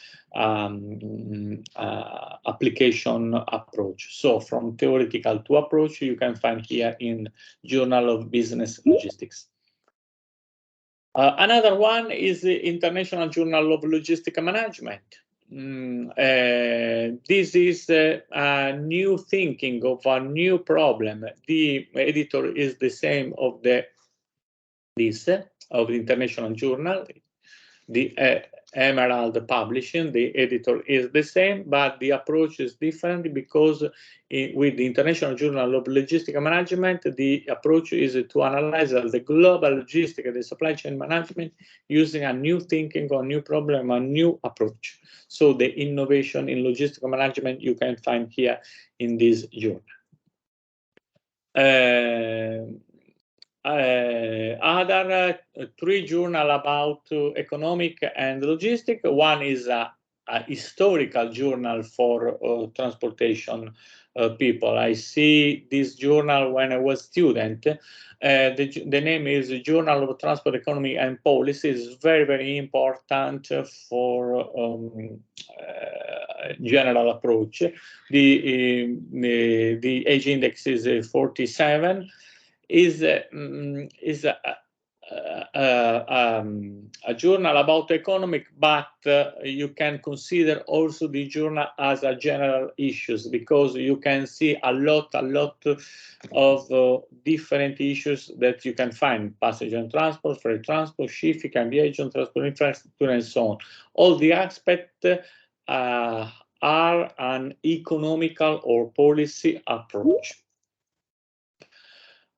S2: application approach. So from theoretical to approach, you can find here in Journal of Business Logistics. Another one is the International Journal of Logistic Management. This is a new thinking of a new problem. The editor is the same of the International Journal, the Emerald Publishing. The editor is the same, but the approach is different because with the International Journal of Logistic Management, the approach is to analyze the global logistic and the supply chain management using a new thinking or new problem, a new approach. So the innovation in logistic management you can find here in this journal. Other three journals about economic and logistic. One is a historical journal for transportation people. I see this journal when I was a student. The name is Journal of Transport Economy and Policy. Is very, very important for general approach. The age index is 47. Is a journal about economic, but you can consider also the journal as a general issues, because you can see a lot of different issues that you can find: passenger and transport, freight transport, shipping, aviation, transport infrastructure, and so on. All the aspects are an economical or policy approach.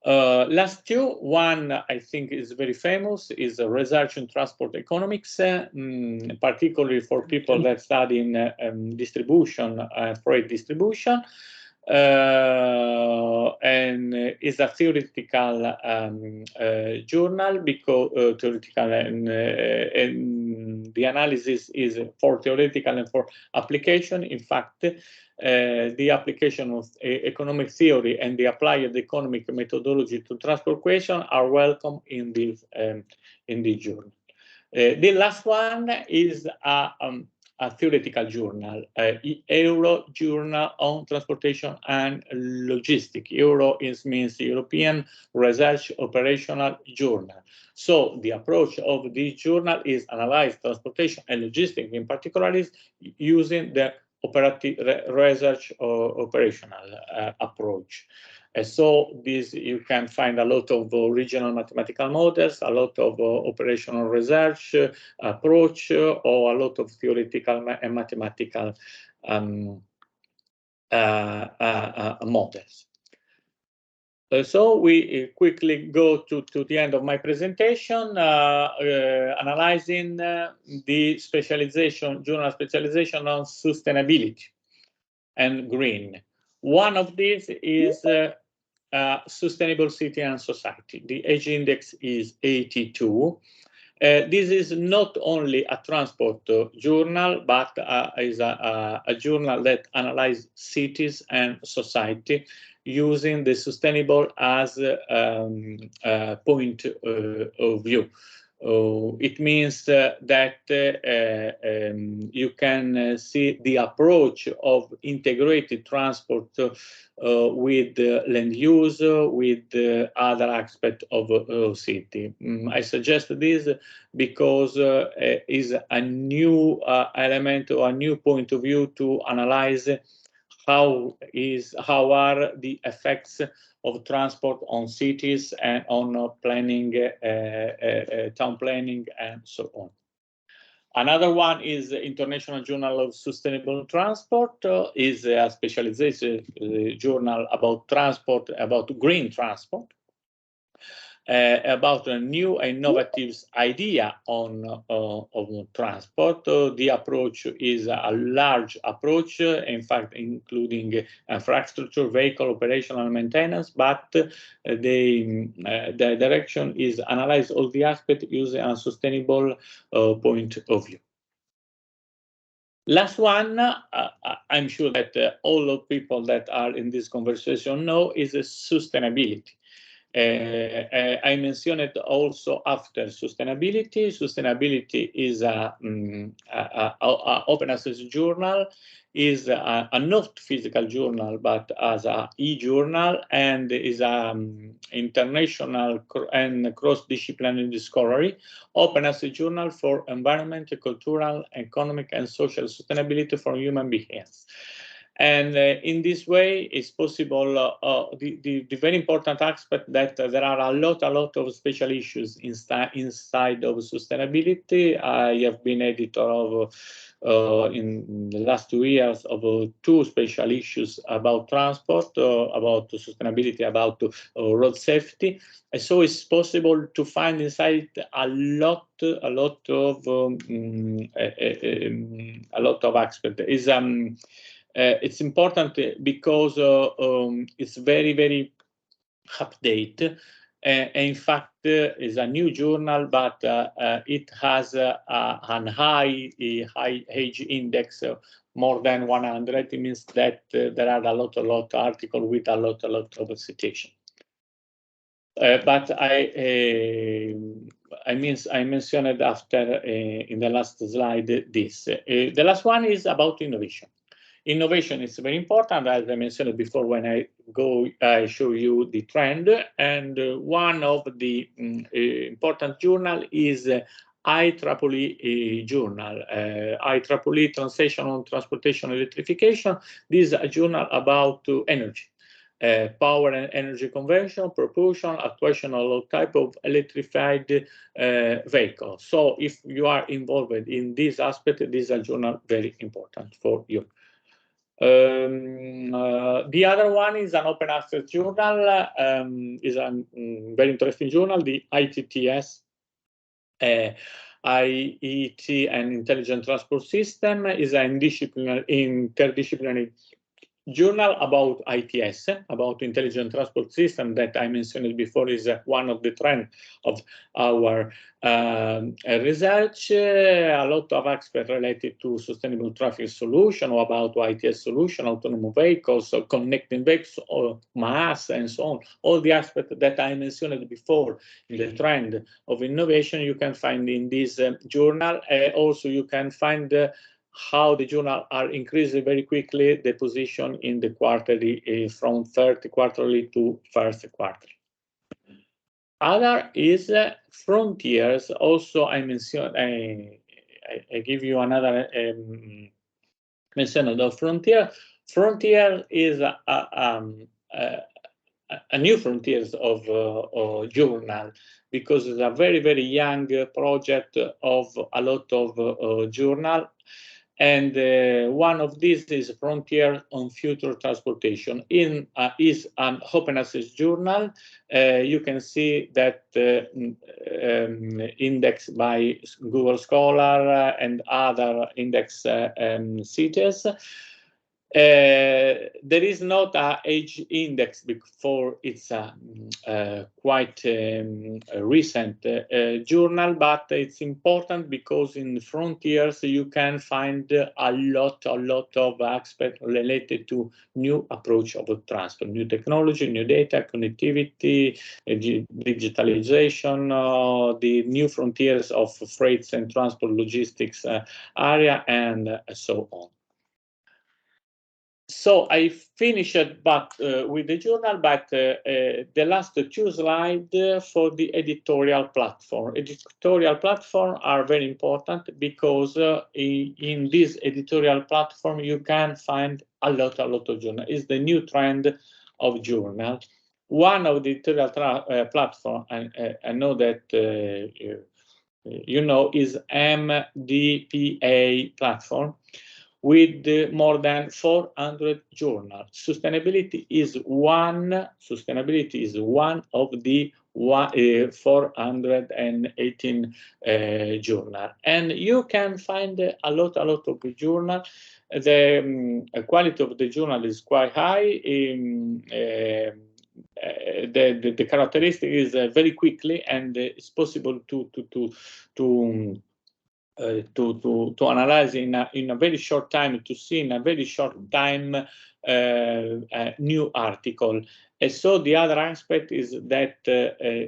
S2: Last two, one I think is very famous, is research in transport economics, particularly for people that study in distribution, freight distribution, and is a theoretical journal, because theoretical and the analysis is for theoretical and for application. In fact, the application of economic theory and the applied economic methodology to transport question are welcome in this journal. The last one is a a theoretical journal, Euro Journal on Transportation and Logistics. Euro means European Research Operational Journal. So the approach of this journal is analyze transportation and logistics, in particular, is using the operative research or operational approach. So this, you can find a lot of regional mathematical models, a lot of operational research approach, or a lot of theoretical and mathematical models. So we quickly go to the end of my presentation, analyzing the specialization, journal specialization on sustainability and green. One of these is Sustainable City and Society. The age index is 82. This is not only a transport journal, but is a journal that analyzes cities and society using the sustainable as a point of view. It means that you can see the approach of integrated transport with land use, with other aspects of city. I suggest this because is a new element or a new point of view to analyze how are the effects of transport on cities and on planning, town planning, and so on. Another one is International Journal of Sustainable Transport, is a specialization journal about transport, about green transport, about a new innovative idea on transport. The approach is a large approach, in fact, including infrastructure, vehicle operational and maintenance, but the direction is analyze all the aspects using a sustainable point of view. Last one, I'm sure that all of people that are in this conversation know, is sustainability. I mentioned it also after sustainability. Sustainability is a open access journal, is a not physical journal, but as a e-journal, and is international and cross-disciplinary discovery, open access journal for environment, cultural, economic, and social sustainability for human beings. And in this way, it's possible, the very important aspect that there are a lot of special issues inside of sustainability. I have been editor of, in the last 2 years, of 2 special issues about transport, about sustainability, about road safety. And so it's possible to find inside a lot of aspects. It's important because it's very updated. In fact, it's a new journal, but it has a high age index, more than 100. It means that there are a lot of articles with a lot of citation. But I mentioned it after in the last slide this. The last one is about innovation. Innovation is very important, as I mentioned before when I show you the trend. And one of the important journal is IEEE journal, IEEE Translation on Transportation Electrification. This is a journal about energy, power and energy conversion, propulsion, actuation of all type of electrified vehicles. So if you are involved in this aspect, this is a journal very important for you. The other one is an open access journal, is a very interesting journal, the ITTS, IET and Intelligent Transport System, is an interdisciplinary journal about ITS, about Intelligent Transport System, that I mentioned before is one of the trends of our research. A lot of aspects related to sustainable traffic solution, or about ITS solution, autonomous vehicles, or connecting vehicles, or mass, and so on. All the aspects that I mentioned before in the trend of innovation, you can find in this journal. Also, you can find how the journal are increasing very quickly the position in the quarterly from third quarterly to first quarterly. Other is frontiers. Also, I mentioned. I give you another mention of the frontier. Frontier is a new frontiers of journal, because it's a very, very young project of a lot of journal. And one of these is Frontier on Future Transportation. Is an open access journal. You can see that indexed by Google Scholar and other index sites. There is not an age index before. It's a quite recent journal, but it's important because in Frontiers you can find a lot of aspects related to new approach of transport, new technology, new data, connectivity, digitalization, the new frontiers of freights and transport logistics area, and so on. So I finished with the journal, but the last two slides for the editorial platform. Editorial platform are very important because in this editorial platform you can find a lot of journal. It's the new trend of journal. One of the editorial platform, I know that you know, is MDPA platform, with more than 400 journals. Sustainability is one of the 418 journals. And you can find a lot of the journal. The quality of the journal is quite high. The characteristic is very quickly, and it's possible to analyze in a very short time, to see in a very short time a new article. And so the other aspect is that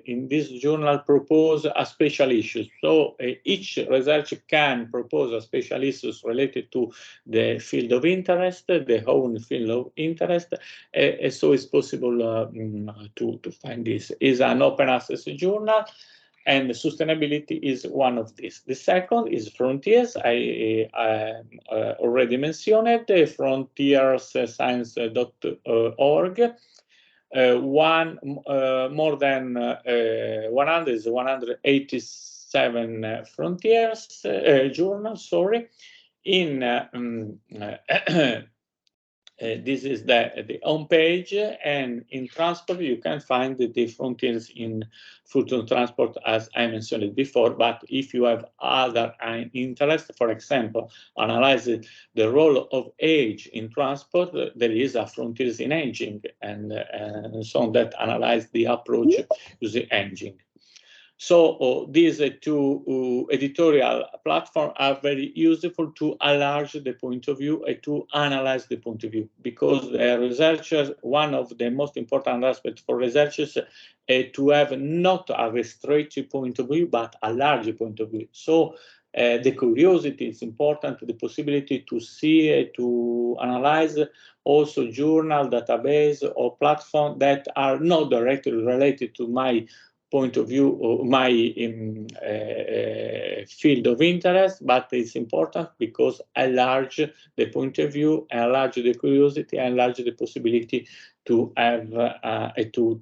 S2: in this journal propose a special issue. So each researcher can propose a special issues related to the field of interest, the own field of interest. And so it's possible to find this. It's an open access journal, and sustainability is one of these. The second is Frontiers. I already mentioned it, frontierscience.org. More than 187 Frontiers journals, sorry. In this is the home page, and in transport you can find the frontiers in food and transport, as I mentioned before. But if you have other interest, for example, analyze the role of age in transport, there is a frontiers in aging, and so on, that analyze the approach using aging. So these two editorial platforms are very useful to enlarge the point of view and to analyze the point of view, because the researchers, one of the most important aspects for researchers is to have not a restricted point of view, but a larger point of view. So the curiosity is important, the possibility to see, to analyze also journal, database, or platform that are not directly related to my point of view, or my field of interest, but it's important because enlarge the point of view, enlarge the curiosity, enlarge the possibility to have to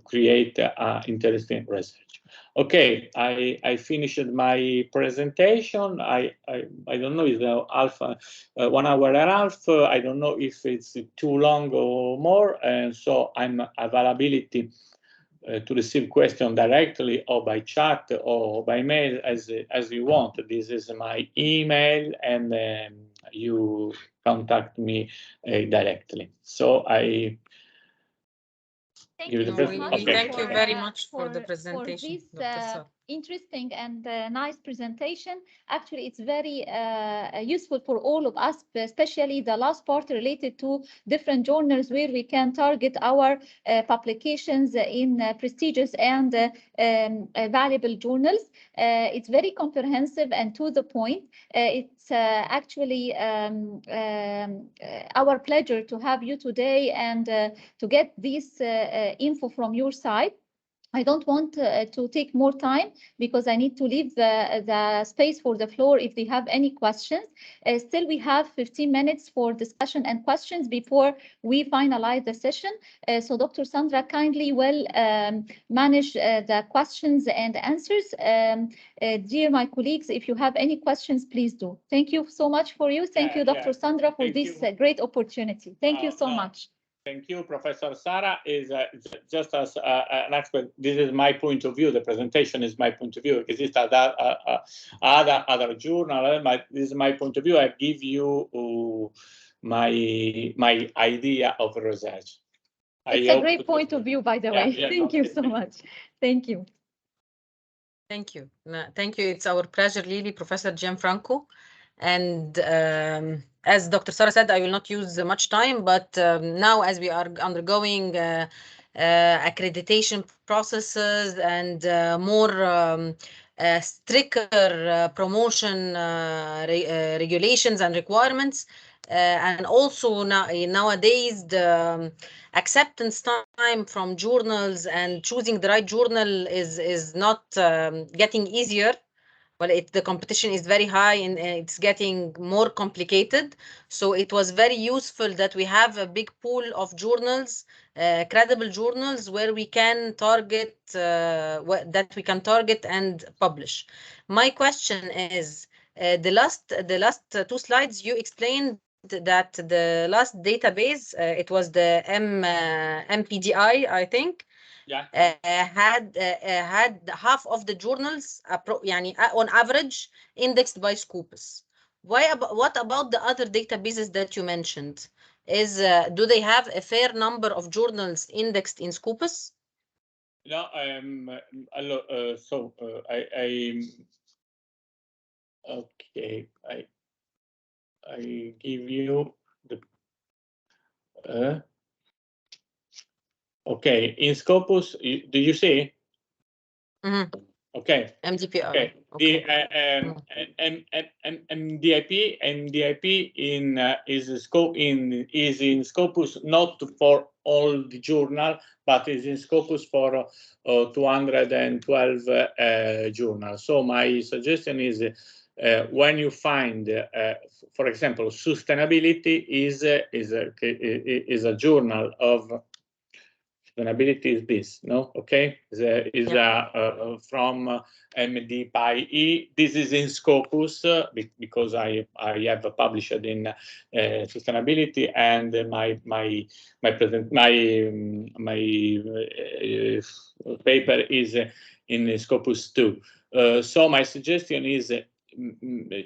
S2: create interesting research. Okay, I finished my presentation. I don't know, it's half 1 hour and a half. I don't know if it's too long or more, and so I'm availability to receive questions directly or by chat or by mail as you want. This is my email, and you contact me directly. So I
S3: thank you very much for the presentation, Dr. Sara.
S1: interesting and nice presentation. Actually, it's very useful for all of us, especially the last part related to different journals where we can target our publications in prestigious and valuable journals. It's very comprehensive and to the point. It's actually our pleasure to have you today and to get this info from your side. I don't want to take more time because I need to leave the space for the floor if they have any questions. Still, we have 15 minutes for discussion and questions before we finalize the session. So Dr. Sandra kindly will manage the questions and answers. Dear my colleagues, if you have any questions, please do. Thank you so much for you. Thank you, Dr. Sandra, for this great opportunity. Thank you so much.
S2: Thank you, Professor Sarah. Is just as an expert, this is my point of view. The presentation is my point of view. Exist other journal, this is my point of view. I give you my idea of research.
S1: It's a great point of view, by the way. Thank you so much. Thank you.
S3: Thank you. Thank you. It's our pleasure, really, Professor Gianfranco. And as Dr. Sarah said, I will not use much time, but now as we are undergoing accreditation processes and more stricter promotion regulations and requirements, and also nowadays the acceptance time from journals and choosing the right journal is not getting easier. Well, the competition is very high and it's getting more complicated. So it was very useful that we have a big pool of journals, credible journals, where we can target and publish. My question is, the last two slides you explained that the last database, it was the MPDI, I think.
S2: Yeah.
S3: Had half of the journals on average indexed by Scopus. What about the other databases that you mentioned? Do they have a fair number of journals indexed in Scopus?
S2: No, okay, I give you the okay, in Scopus, do you see?
S3: Mm-hmm.
S2: Okay.
S3: MDPR.
S2: Okay.
S3: Okay.
S2: MDIP is in Scopus not for all the journal, but is in Scopus for 212 journals. So my suggestion is when you find, for example, sustainability is a journal of. Sustainability is this, no? Okay, from MD/PI. This is in Scopus because I have published in sustainability, and my paper is in Scopus too. So my suggestion is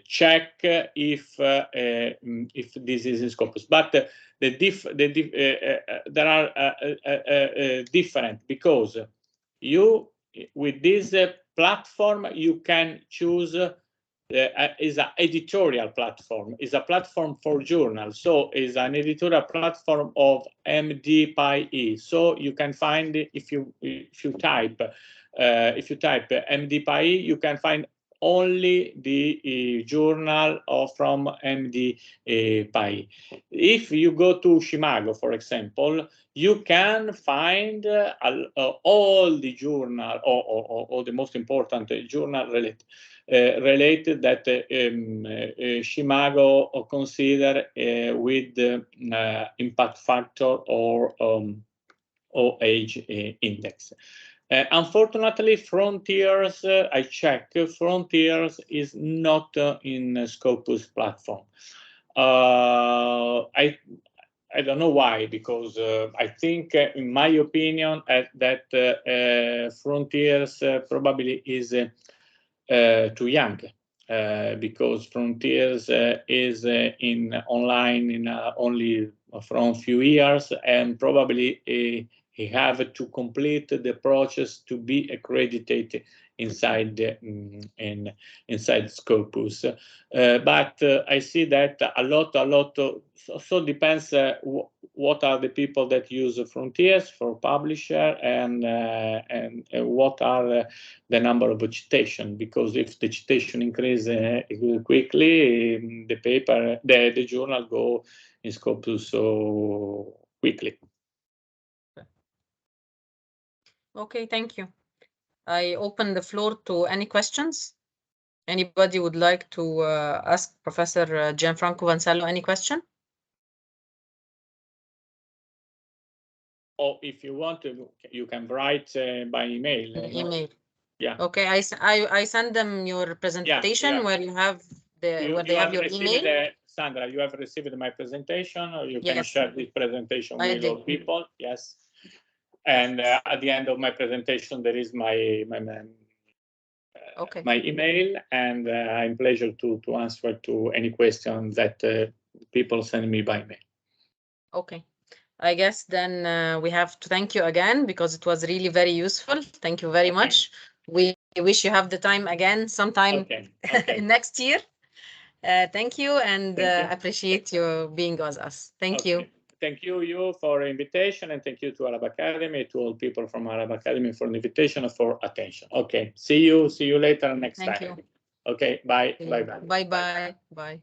S2: check if this is in Scopus, but there are different, because you with this platform you can choose is an editorial platform, is a platform for journals, so is an editorial platform of MD/PI. So you can find, if you type MD/PI, you can find only the journal from MD/PI. If you go to Shimago, for example, you can find all the journal or the most important journal related that Shimago consider with impact factor or age index. Unfortunately, Frontiers, I checked, Frontiers is not in Scopus platform. I don't know why, because I think, in my opinion, that Frontiers probably is too young, because Frontiers is in online in only from few years, and probably he have to complete the process to be accredited inside inside Scopus. But I see that a lot so depends what are the people that use Frontiers for publisher and what are the number of citation, because if the citation increase quickly, the paper, the journal go in Scopus so quickly.
S3: Okay, thank you. I open the floor to any questions. Anybody would like to ask Professor Gianfranco Fancello any question?
S2: Or if you want to, you can write by email.
S3: Email.
S2: Yeah.
S3: Okay, I send them your presentation where you have where they have your email.
S2: Sandra, you have received my presentation, or you can
S3: Yes.
S2: share this presentation with all people. Yes. And at the end of my presentation, there is my email, and I'm pleasure to answer to any question that people send me by mail.
S3: Okay. I guess then we have to thank you again, because it was really very useful. Thank you very much. We wish you have the time again sometime next year. Thank you, and appreciate you being with us. Thank you.
S2: Thank you for the invitation, and thank you to Arab Academy, to all people from Arab Academy for the invitation and for attention. Okay, see you later next time.
S3: Thank you.
S2: Okay, bye.
S3: Bye.